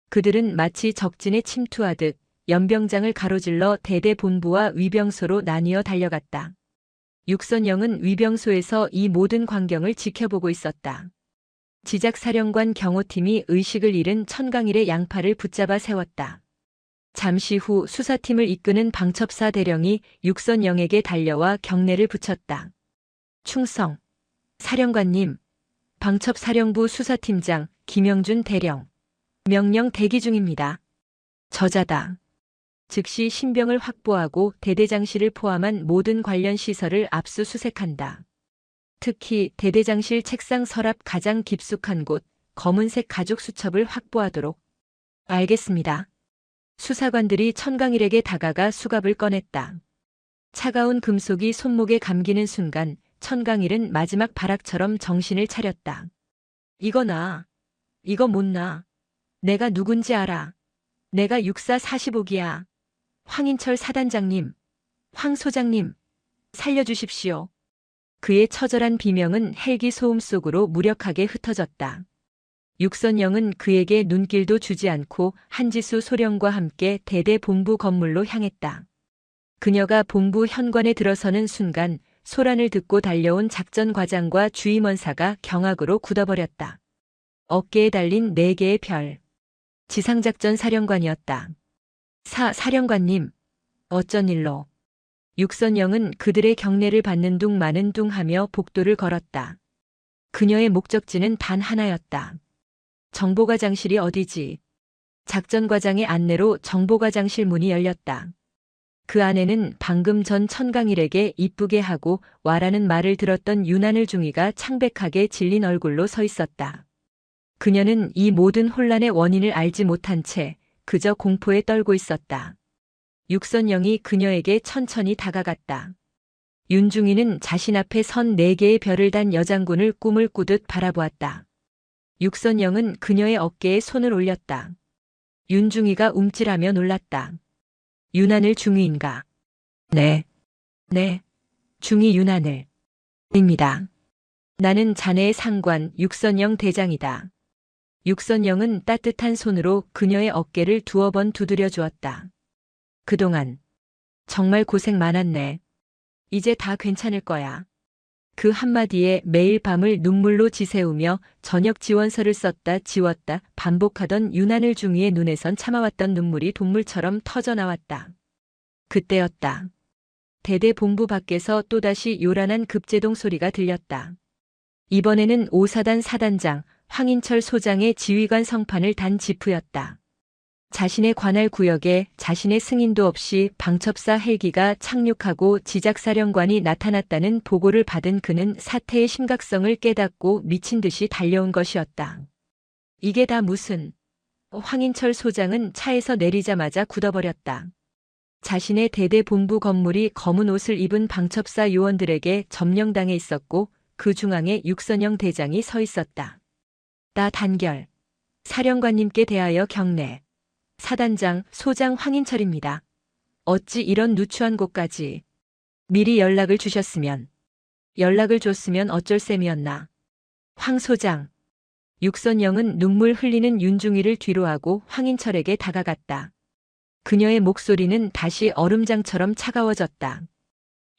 그들은 마치 적진에 침투하듯 연병장을 가로질러 대대본부와 위병소로 나뉘어 달려갔다. 육선영은 위병소에서 이 모든 광경을 지켜보고 있었다. 지작사령관 경호팀이 의식을 잃은 천강일의 양팔을 붙잡아 세웠다. 잠시 후 수사팀을 이끄는 방첩사 대령이 육선영에게 달려와 경례를 붙였다. 충성. 사령관님. 방첩사령부 수사팀장 김영준 대령. 명령 대기 중입니다. 저자다. 즉시 신병을 확보하고 대대장실을 포함한 모든 관련 시설을 압수수색한다. 특히 대대장실 책상 서랍 가장 깊숙한 곳 검은색 가죽 수첩을 확보하도록. 알겠습니다. 수사관들이 천강일에게 다가가 수갑을 꺼냈다. 차가운 금속이 손목에 감기는 순간 천강일은 마지막 발악처럼 정신을 차렸다. 이거 나. 이거 못 나. 내가 누군지 알아. 내가 육사 45기야. 황인철 사단장님, 황 소장님, 살려주십시오. 그의 처절한 비명은 헬기 소음 속으로 무력하게 흩어졌다. 육선영은 그에게 눈길도 주지 않고 한지수 소령과 함께 대대본부 건물로 향했다. 그녀가 본부 현관에 들어서는 순간 소란을 듣고 달려온 작전과장과 주임원사가 경악으로 굳어버렸다. 어깨에 달린 4개의 별. 지상작전 사령관이었다. 사령관님, 어쩐 일로. 육선영은 그들의 경례를 받는 둥 마는 둥 하며 복도를 걸었다. 그녀의 목적지는 단 하나였다. 정보과장실이 어디지? 작전과장의 안내로 정보과장실 문이 열렸다. 그 안에는 방금 전 천강일에게 이쁘게 하고 와라는 말을 들었던 윤하늘 중위가 창백하게 질린 얼굴로 서 있었다. 그녀는 이 모든 혼란의 원인을 알지 못한 채 그저 공포에 떨고 있었다. 육선영이 그녀에게 천천히 다가갔다. 윤중이는 자신 앞에 선 4개의 별을 단 여장군을 꿈을 꾸듯 바라보았다. 육선영은 그녀의 어깨에 손을 올렸다. 윤중이가 움찔하며 놀랐다. 윤하늘 중위인가? 네. 네. 중위 윤하늘. 입니다. 나는 자네의 상관 육선영 대장이다. 육선영은 따뜻한 손으로 그녀의 어깨를 두어 번 두드려 주었다. 그동안 정말 고생 많았네. 이제 다 괜찮을 거야. 그 한마디에 매일 밤을 눈물로 지새우며 저녁 지원서를 썼다 지웠다 반복하던 윤하늘 중위의 눈에선 참아왔던 눈물이 돈물처럼 터져나왔다. 그때였다. 대대 본부 밖에서 또다시 요란한 급제동 소리가 들렸다. 이번에는 5사단 사단장 황인철 소장의 지휘관 성판을 단 지프였다. 자신의 관할 구역에 자신의 승인도 없이 방첩사 헬기가 착륙하고 지작사령관이 나타났다는 보고를 받은 그는 사태의 심각성을 깨닫고 미친 듯이 달려온 것이었다. 이게 다 무슨... 황인철 소장은 차에서 내리자마자 굳어버렸다. 자신의 대대 본부 건물이 검은 옷을 입은 방첩사 요원들에게 점령당해 있었고 그 중앙에 육선영 대장이 서 있었다. 나 단결. 사령관님께 대하여 경례. 사단장, 소장 황인철입니다. 어찌 이런 누추한 곳까지. 미리 연락을 주셨으면. 연락을 줬으면 어쩔 셈이었나. 황 소장. 육선영은 눈물 흘리는 윤중이를 뒤로하고 황인철에게 다가갔다. 그녀의 목소리는 다시 얼음장처럼 차가워졌다.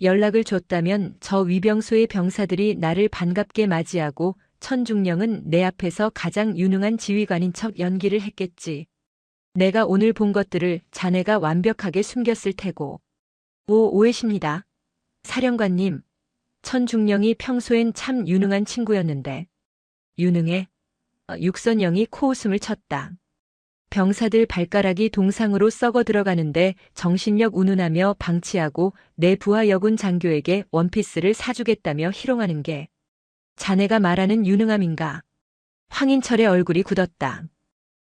연락을 줬다면 저 위병소의 병사들이 나를 반갑게 맞이하고 천중령은 내 앞에서 가장 유능한 지휘관인 척 연기를 했겠지. 내가 오늘 본 것들을 자네가 완벽하게 숨겼을 테고. 오해십니다. 사령관님, 천중령이 평소엔 참 유능한 친구였는데. 유능해? 육선영이 코웃음을 쳤다. 병사들 발가락이 동상으로 썩어 들어가는데 정신력 운운하며 방치하고 내 부하 여군 장교에게 원피스를 사주겠다며 희롱하는 게 자네가 말하는 유능함인가? 황인철의 얼굴이 굳었다.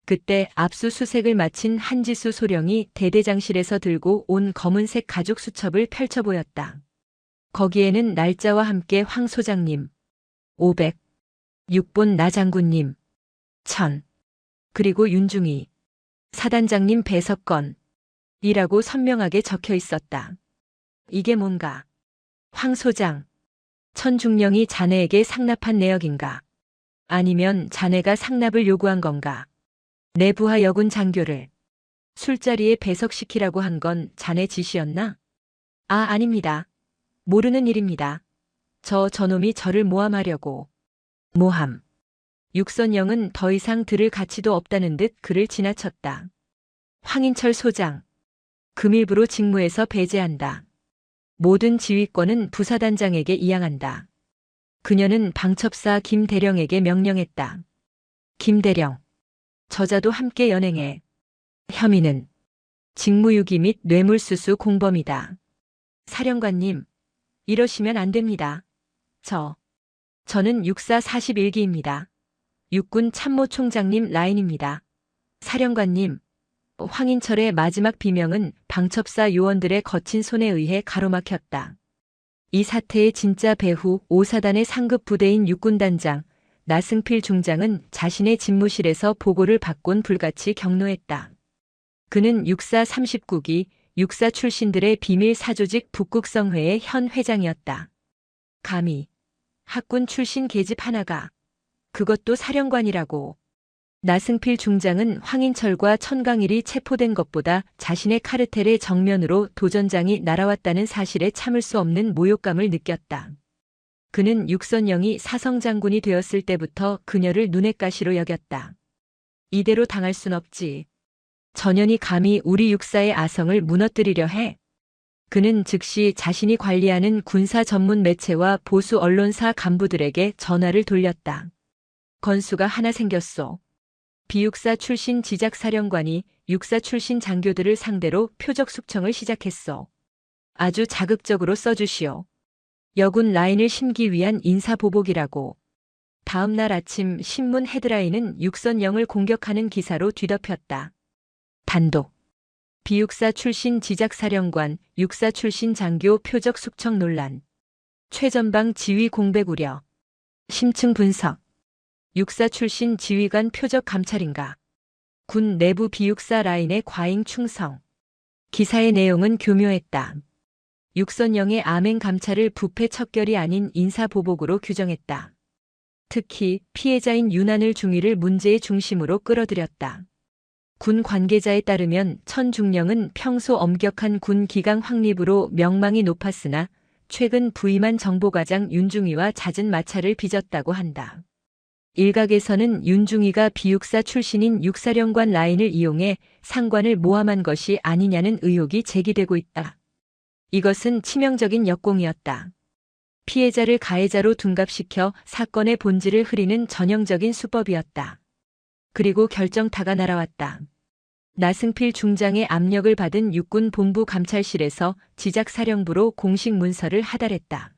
그때 압수수색을 마친 한지수 소령이 대대장실에서 들고 온 검은색 가죽 수첩을 펼쳐 보였다. 거기에는 날짜와 함께 황 소장님, 500, 6본 나 장군님, 1000, 그리고 윤중이, 사단장님 배석건, 이라고 선명하게 적혀 있었다. 이게 뭔가? 황 소장, 천중령이 자네에게 상납한 내역인가? 아니면 자네가 상납을 요구한 건가? 내 부하 여군 장교를 술자리에 배석시키라고 한 건 자네 지시였나? 아닙니다. 모르는 일입니다. 저놈이 저를 모함하려고. 모함. 육선영은 더 이상 들을 가치도 없다는 듯 그를 지나쳤다. 황인철 소장. 금일부로 직무에서 배제한다. 모든 지휘권은 부사단장에게 이양한다. 그녀는 방첩사 김대령에게 명령했다. 김대령. 저자도 함께 연행해. 혐의는 직무유기 및 뇌물수수 공범이다. 사령관님, 이러시면 안 됩니다. 저는 육사 41기입니다. 육군 참모총장님 라인입니다. 사령관님, 황인철의 마지막 비명은 방첩사 요원들의 거친 손에 의해 가로막혔다. 이 사태의 진짜 배후 5사단의 상급 부대인 육군단장 나승필 중장은 자신의 집무실에서 보고를 받곤 불같이 격노했다. 그는 육사 39기, 육사 출신들의 비밀 사조직 북극성회의 현 회장이었다. 감히 학군 출신 계집 하나가 그것도 사령관이라고. 나승필 중장은 황인철과 천강일이 체포된 것보다 자신의 카르텔의 정면으로 도전장이 날아왔다는 사실에 참을 수 없는 모욕감을 느꼈다. 그는 육선영이 사성장군이 되었을 때부터 그녀를 눈엣 가시로 여겼다. 이대로 당할 순 없지. 전현이 감히 우리 육사의 아성을 무너뜨리려 해. 그는 즉시 자신이 관리하는 군사 전문 매체와 보수 언론사 간부들에게 전화를 돌렸다. 건수가 하나 생겼소. 비육사 출신 지작사령관이 육사 출신 장교들을 상대로 표적 숙청을 시작했소. 아주 자극적으로 써주시오. 여군 라인을 심기 위한 인사보복이라고. 다음 날 아침 신문 헤드라인은 육선영을 공격하는 기사로 뒤덮였다. 단독. 비육사 출신 지작사령관, 육사 출신 장교 표적 숙청 논란. 최전방 지휘 공백 우려. 심층 분석. 육사 출신 지휘관 표적 감찰인가. 군 내부 비육사 라인의 과잉 충성. 기사의 내용은 교묘했다. 육선영의 암행 감찰을 부패 척결이 아닌 인사보복으로 규정했다. 특히 피해자인 윤하늘 중위를 문제의 중심으로 끌어들였다. 군 관계자에 따르면 천중령은 평소 엄격한 군 기강 확립으로 명망이 높았으나 최근 부임한 정보과장 윤중위와 잦은 마찰을 빚었다고 한다. 일각에서는 윤중위가 비육사 출신인 육사령관 라인을 이용해 상관을 모함한 것이 아니냐는 의혹이 제기되고 있다. 이것은 치명적인 역공이었다. 피해자를 가해자로 둔갑시켜 사건의 본질을 흐리는 전형적인 수법이었다. 그리고 결정타가 날아왔다. 나승필 중장의 압력을 받은 육군 본부 감찰실에서 지작사령부로 공식 문서를 하달했다.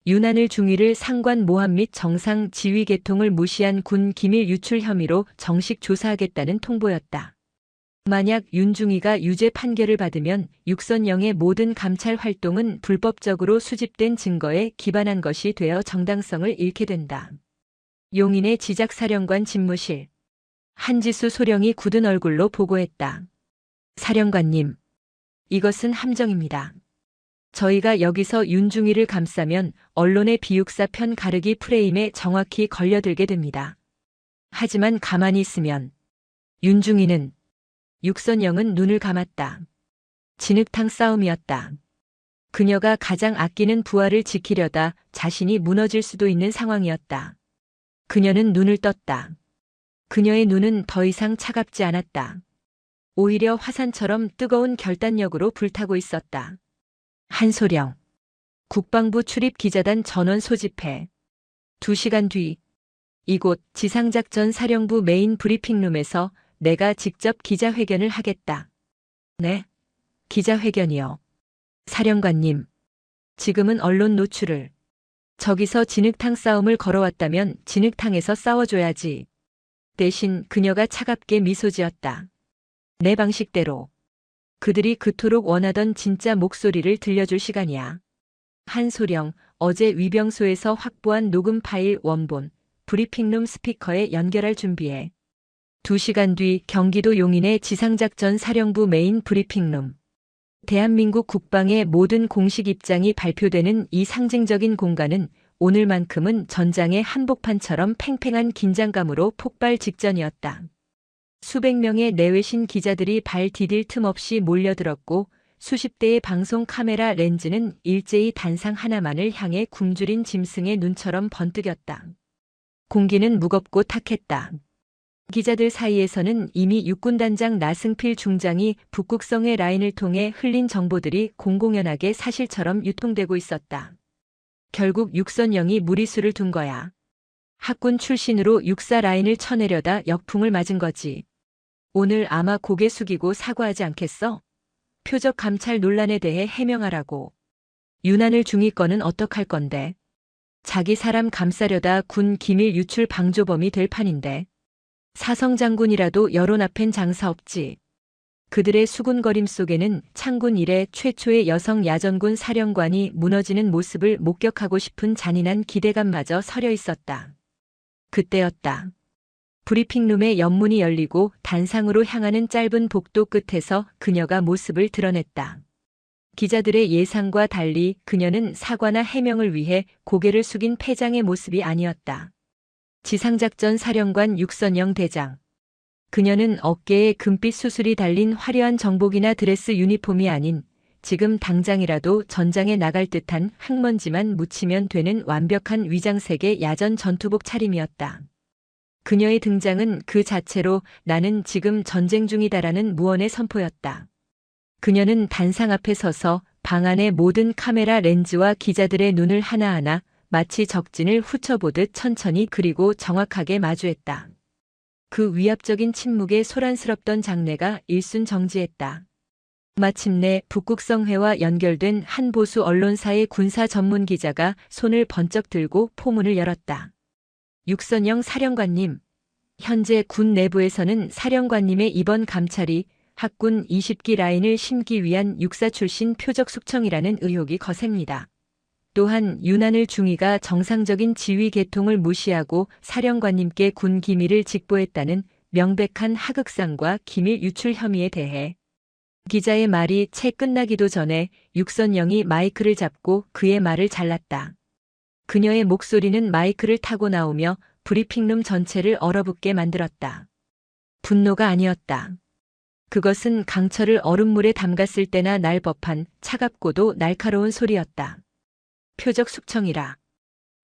윤하늘 중위를 상관 모함 및 정상 지휘 계통을 무시한 군 기밀 유출 혐의로 정식 조사하겠다는 통보였다. 만약 윤중위가 유죄 판결을 받으면 육선영의 모든 감찰 활동은 불법적으로 수집된 증거에 기반한 것이 되어 정당성을 잃게 된다. 용인의 지작사령관 집무실. 한지수 소령이 굳은 얼굴로 보고했다. 사령관님, 이것은 함정입니다. 저희가 여기서 윤중위를 감싸면 언론의 비육사 편 가르기 프레임에 정확히 걸려들게 됩니다. 하지만 가만히 있으면 윤중위는 육선영은 눈을 감았다. 진흙탕 싸움이었다. 그녀가 가장 아끼는 부하를 지키려다 자신이 무너질 수도 있는 상황이었다. 그녀는 눈을 떴다. 그녀의 눈은 더 이상 차갑지 않았다. 오히려 화산처럼 뜨거운 결단력으로 불타고 있었다. 한소령. 국방부 출입 기자단 전원 소집해. 2시간 뒤. 이곳 지상작전 사령부 메인 브리핑룸에서 내가 직접 기자회견을 하겠다. 네? 기자회견이요. 사령관님. 지금은 언론 노출을. 저기서 진흙탕 싸움을 걸어왔다면 진흙탕에서 싸워줘야지. 대신 그녀가 차갑게 미소 지었다. 내 방식대로. 그들이 그토록 원하던 진짜 목소리를 들려줄 시간이야. 한소령, 어제 위병소에서 확보한 녹음 파일 원본, 브리핑룸 스피커에 연결할 준비해. 2시간 뒤 경기도 용인의 지상작전 사령부 메인 브리핑룸. 대한민국 국방의 모든 공식 입장이 발표되는 이 상징적인 공간은 오늘만큼은 전장의 한복판처럼 팽팽한 긴장감으로 폭발 직전이었다. 수백 명의 내외신 기자들이 발 디딜 틈 없이 몰려들었고 수십 대의 방송 카메라 렌즈는 일제히 단상 하나만을 향해 굶주린 짐승의 눈처럼 번뜩였다. 공기는 무겁고 탁했다. 기자들 사이에서는 이미 육군단장 나승필 중장이 북극성의 라인을 통해 흘린 정보들이 공공연하게 사실처럼 유통되고 있었다. 결국 육선영이 무리수를 둔 거야. 학군 출신으로 육사 라인을 쳐내려다 역풍을 맞은 거지. 오늘 아마 고개 숙이고 사과하지 않겠어? 표적 감찰 논란에 대해 해명하라고. 윤하늘 중위 건은 어떡할 건데? 자기 사람 감싸려다 군 기밀 유출 방조범이 될 판인데. 사성장군이라도 여론 앞엔 장사 없지. 그들의 수군거림 속에는 창군 이래 최초의 여성 야전군 사령관이 무너지는 모습을 목격하고 싶은 잔인한 기대감마저 서려 있었다. 그때였다. 브리핑룸의 연문이 열리고 단상으로 향하는 짧은 복도 끝에서 그녀가 모습을 드러냈다. 기자들의 예상과 달리 그녀는 사과나 해명을 위해 고개를 숙인 패장의 모습이 아니었다. 지상작전 사령관 육선영 대장. 그녀는 어깨에 금빛 수술이 달린 화려한 정복이나 드레스 유니폼이 아닌 지금 당장이라도 전장에 나갈 듯한 흙먼지만 묻히면 되는 완벽한 위장색의 야전 전투복 차림이었다. 그녀의 등장은 그 자체로 나는 지금 전쟁 중이다라는 무언의 선포였다. 그녀는 단상 앞에 서서 방 안의 모든 카메라 렌즈와 기자들의 눈을 하나하나 마치 적진을 훑어보듯 천천히 그리고 정확하게 마주했다. 그 위압적인 침묵에 소란스럽던 장내가 일순 정지했다. 마침내 북극성회와 연결된 한 보수 언론사의 군사 전문 기자가 손을 번쩍 들고 포문을 열었다. 육선영 사령관님, 현재 군 내부에서는 사령관님의 이번 감찰이 학군 20기 라인을 심기 위한 육사 출신 표적 숙청이라는 의혹이 거셉니다. 또한 윤하늘 중위가 정상적인 지휘 계통을 무시하고 사령관님께 군 기밀을 직보했다는 명백한 하극상과 기밀 유출 혐의에 대해 기자의 말이 채 끝나기도 전에 육선영이 마이크를 잡고 그의 말을 잘랐다. 그녀의 목소리는 마이크를 타고 나오며 브리핑룸 전체를 얼어붙게 만들었다. 분노가 아니었다. 그것은 강철을 얼음물에 담갔을 때나 날 법한 차갑고도 날카로운 소리였다. 표적 숙청이라.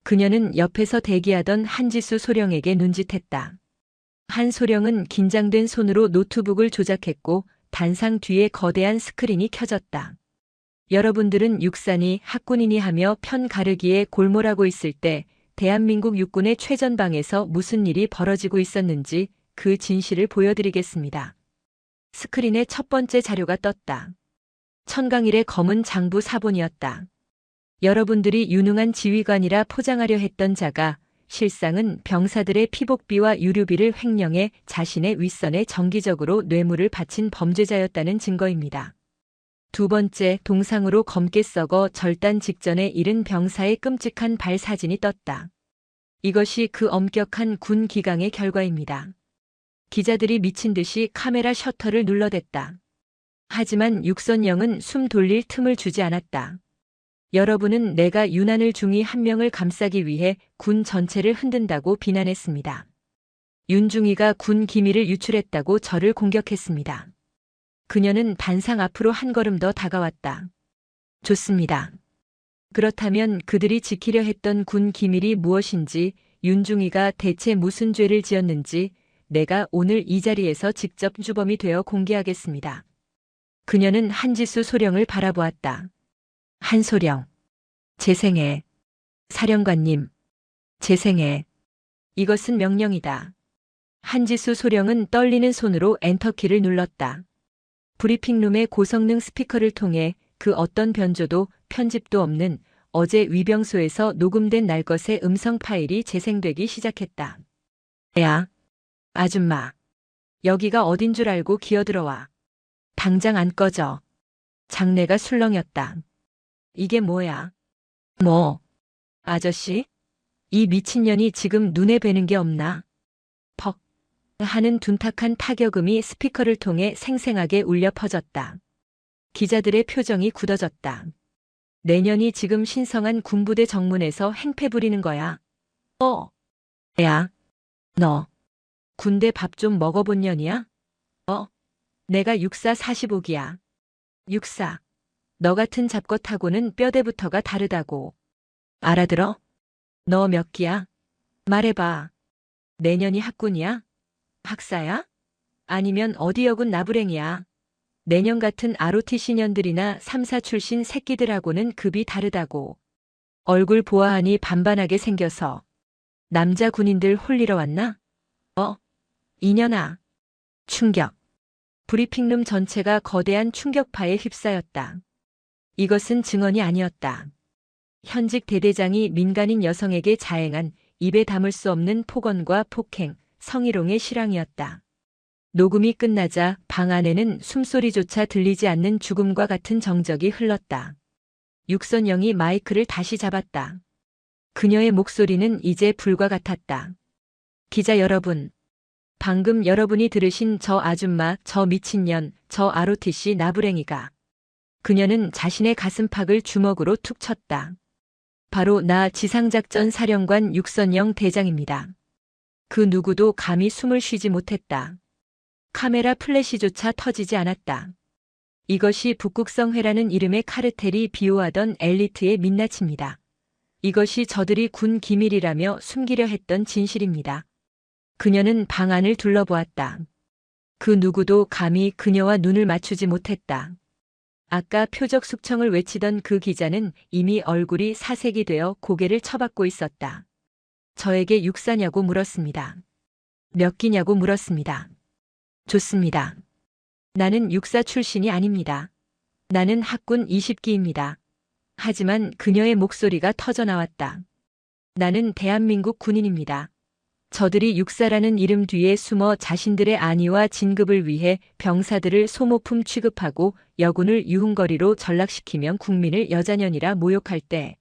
그녀는 옆에서 대기하던 한지수 소령에게 눈짓했다. 한 소령은 긴장된 손으로 노트북을 조작했고 단상 뒤에 거대한 스크린이 켜졌다. 여러분들은 육산이 학군이니 하며 편 가르기에 골몰하고 있을 때 대한민국 육군의 최전방에서 무슨 일이 벌어지고 있었는지 그 진실을 보여드리겠습니다. 스크린에 첫 번째 자료가 떴다. 천강일의 검은 장부 사본이었다. 여러분들이 유능한 지휘관이라 포장하려 했던 자가 실상은 병사들의 피복비와 유류비를 횡령해 자신의 윗선에 정기적으로 뇌물을 바친 범죄자였다는 증거입니다. 두 번째, 동상으로 검게 썩어 절단 직전에 이른 병사의 끔찍한 발 사진이 떴다. 이것이 그 엄격한 군 기강의 결과입니다. 기자들이 미친 듯이 카메라 셔터를 눌러댔다. 하지만 육선영은 숨 돌릴 틈을 주지 않았다. 여러분은 내가 윤한을 중위 한 명을 감싸기 위해 군 전체를 흔든다고 비난했습니다. 윤중위가 군 기밀을 유출했다고 저를 공격했습니다. 그녀는 단상 앞으로 한 걸음 더 다가왔다. 좋습니다. 그렇다면 그들이 지키려 했던 군 기밀이 무엇인지, 윤중위가 대체 무슨 죄를 지었는지 내가 오늘 이 자리에서 직접 주범이 되어 공개하겠습니다. 그녀는 한지수 소령을 바라보았다. 한소령. 재생해. 사령관님. 재생해. 이것은 명령이다. 한지수 소령은 떨리는 손으로 엔터키를 눌렀다. 브리핑룸의 고성능 스피커를 통해 그 어떤 변조도 편집도 없는 어제 위병소에서 녹음된 날것의 음성 파일이 재생되기 시작했다. 야, 아줌마. 여기가 어딘 줄 알고 기어들어와. 당장 안 꺼져. 장내가 술렁였다. 이게 뭐야? 뭐? 아저씨? 이 미친년이 지금 눈에 뵈는 게 없나? 퍽 하는 둔탁한 타격음이 스피커를 통해 생생하게 울려 퍼졌다. 기자들의 표정이 굳어졌다. 내년이 지금 신성한 군부대 정문에서 행패 부리는 거야. 야, 너 군대 밥 좀 먹어본 년이야? 내가 육사 45기야. 육사. 너 같은 잡것하고는 뼈대부터가 다르다고. 알아들어? 너 몇 기야? 말해봐. 내년이 학군이야? 학사야? 아니면 어디 여군 나부랭이야? 내년 같은 ROTC 년들이나 3사 출신 새끼들하고는 급이 다르다고. 얼굴 보아하니 반반하게 생겨서. 남자 군인들 홀리러 왔나? 이년아. 충격. 브리핑룸 전체가 거대한 충격파에 휩싸였다. 이것은 증언이 아니었다. 현직 대대장이 민간인 여성에게 자행한 입에 담을 수 없는 폭언과 폭행, 성희롱의 실황이었다. 녹음이 끝나자 방 안에는 숨소리조차 들리지 않는 죽음과 같은 정적이 흘렀다. 육선영이 마이크를 다시 잡았다. 그녀의 목소리는 이제 불과 같았다. 기자 여러분. 방금 여러분이 들으신 저 아줌마, 저 미친년, 저 ROTC 나부랭이가. 그녀는 자신의 가슴팍을 주먹으로 툭 쳤다. 바로 나 지상작전 사령관 육선영 대장입니다. 그 누구도 감히 숨을 쉬지 못했다. 카메라 플래시조차 터지지 않았다. 이것이 북극성회라는 이름의 카르텔이 비호하던 엘리트의 민낯입니다. 이것이 저들이 군 기밀이라며 숨기려 했던 진실입니다. 그녀는 방 안을 둘러보았다. 그 누구도 감히 그녀와 눈을 맞추지 못했다. 아까 표적 숙청을 외치던 그 기자는 이미 얼굴이 사색이 되어 고개를 쳐박고 있었다. 저에게 육사냐고 물었습니다. 몇 기냐고 물었습니다. 좋습니다. 나는 육사 출신이 아닙니다. 나는 학군 20기입니다. 하지만 그녀의 목소리가 터져나왔다. 나는 대한민국 군인입니다. 저들이 육사라는 이름 뒤에 숨어 자신들의 안위와 진급을 위해 병사들을 소모품 취급하고 여군을 유흥거리로 전락시키면 국민을 여자년이라 모욕할 때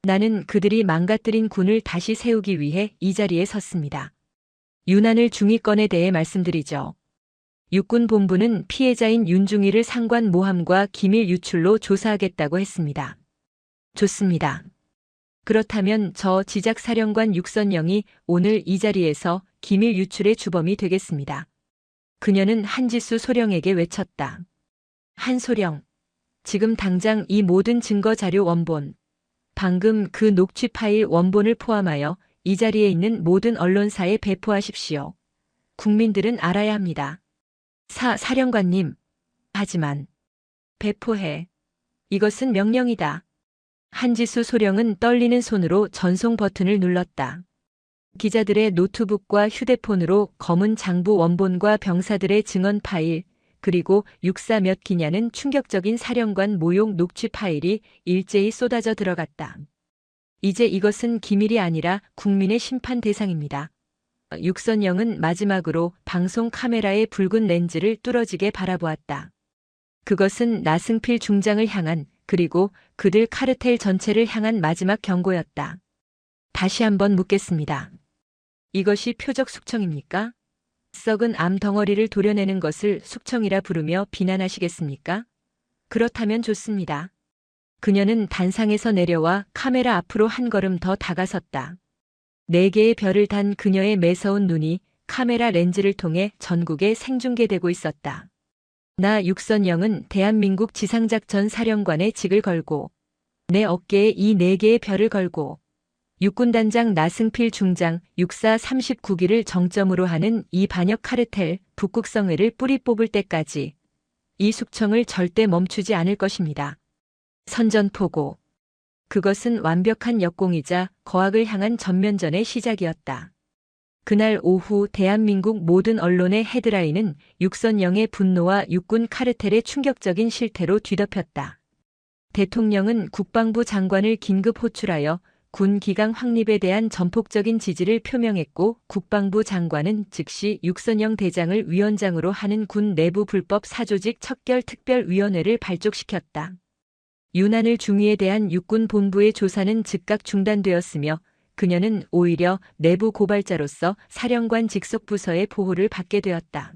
나는 그들이 망가뜨린 군을 다시 세우기 위해 이 자리에 섰습니다. 윤한을 중위권에 대해 말씀드리죠. 육군본부는 피해자인 윤중이를 상관 모함과 기밀 유출로 조사하겠다고 했습니다. 좋습니다. 그렇다면 저 지작사령관 육선영이 오늘 이 자리에서 기밀 유출의 주범이 되겠습니다. 그녀는 한지수 소령에게 외쳤다. 한소령, 지금 당장 이 모든 증거 자료 원본, 방금 그 녹취 파일 원본을 포함하여 이 자리에 있는 모든 언론사에 배포하십시오. 국민들은 알아야 합니다. 사령관님. 하지만 배포해. 이것은 명령이다. 한지수 소령은 떨리는 손으로 전송 버튼을 눌렀다. 기자들의 노트북과 휴대폰으로 검은 장부 원본과 병사들의 증언 파일, 그리고 육사 몇 기냐는 충격적인 사령관 모욕 녹취 파일이 일제히 쏟아져 들어갔다. 이제 이것은 기밀이 아니라 국민의 심판 대상입니다. 육선영은 마지막으로 방송 카메라의 붉은 렌즈를 뚫어지게 바라보았다. 그것은 나승필 중장을 향한, 그리고 그들 카르텔 전체를 향한 마지막 경고였다. 다시 한번 묻겠습니다. 이것이 표적 숙청입니까? 썩은 암 덩어리를 도려내는 것을 숙청이라 부르며 비난하시겠습니까? 그렇다면 좋습니다. 그녀는 단상에서 내려와 카메라 앞으로 한 걸음 더 다가섰다. 4개의 별을 단 그녀의 매서운 눈이 카메라 렌즈를 통해 전국에 생중계되고 있었다. 나 육선영은 대한민국 지상작전 사령관의 직을 걸고 내 어깨에 이 4개의 별을 걸고 육군단장 나승필 중장 육사 39기를 정점으로 하는 이 반역 카르텔 북극성회를 뿌리 뽑을 때까지 이 숙청을 절대 멈추지 않을 것입니다. 선전포고. 그것은 완벽한 역공이자 거악을 향한 전면전의 시작이었다. 그날 오후 대한민국 모든 언론의 헤드라인은 육선영의 분노와 육군 카르텔의 충격적인 실태로 뒤덮였다. 대통령은 국방부 장관을 긴급 호출하여 군 기강 확립에 대한 전폭적인 지지를 표명했고 국방부 장관은 즉시 육선영 대장을 위원장으로 하는 군 내부 불법 사조직 척결 특별위원회를 발족시켰다. 윤한을 중위에 대한 육군 본부의 조사는 즉각 중단되었으며 그녀는 오히려 내부 고발자로서 사령관 직속 부서의 보호를 받게 되었다.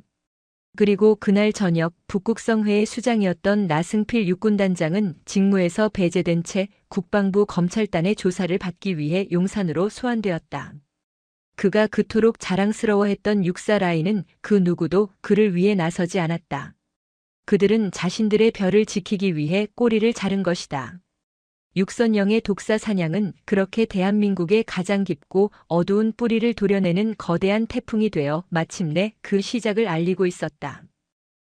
그리고 그날 저녁 북극성회의 수장이었던 나승필 육군단장은 직무에서 배제된 채 국방부 검찰단의 조사를 받기 위해 용산으로 소환되었다. 그가 그토록 자랑스러워했던 육사라인은 그 누구도 그를 위해 나서지 않았다. 그들은 자신들의 별을 지키기 위해 꼬리를 자른 것이다. 육선영의 독사 사냥은 그렇게 대한민국의 가장 깊고 어두운 뿌리를 도려내는 거대한 태풍이 되어 마침내 그 시작을 알리고 있었다.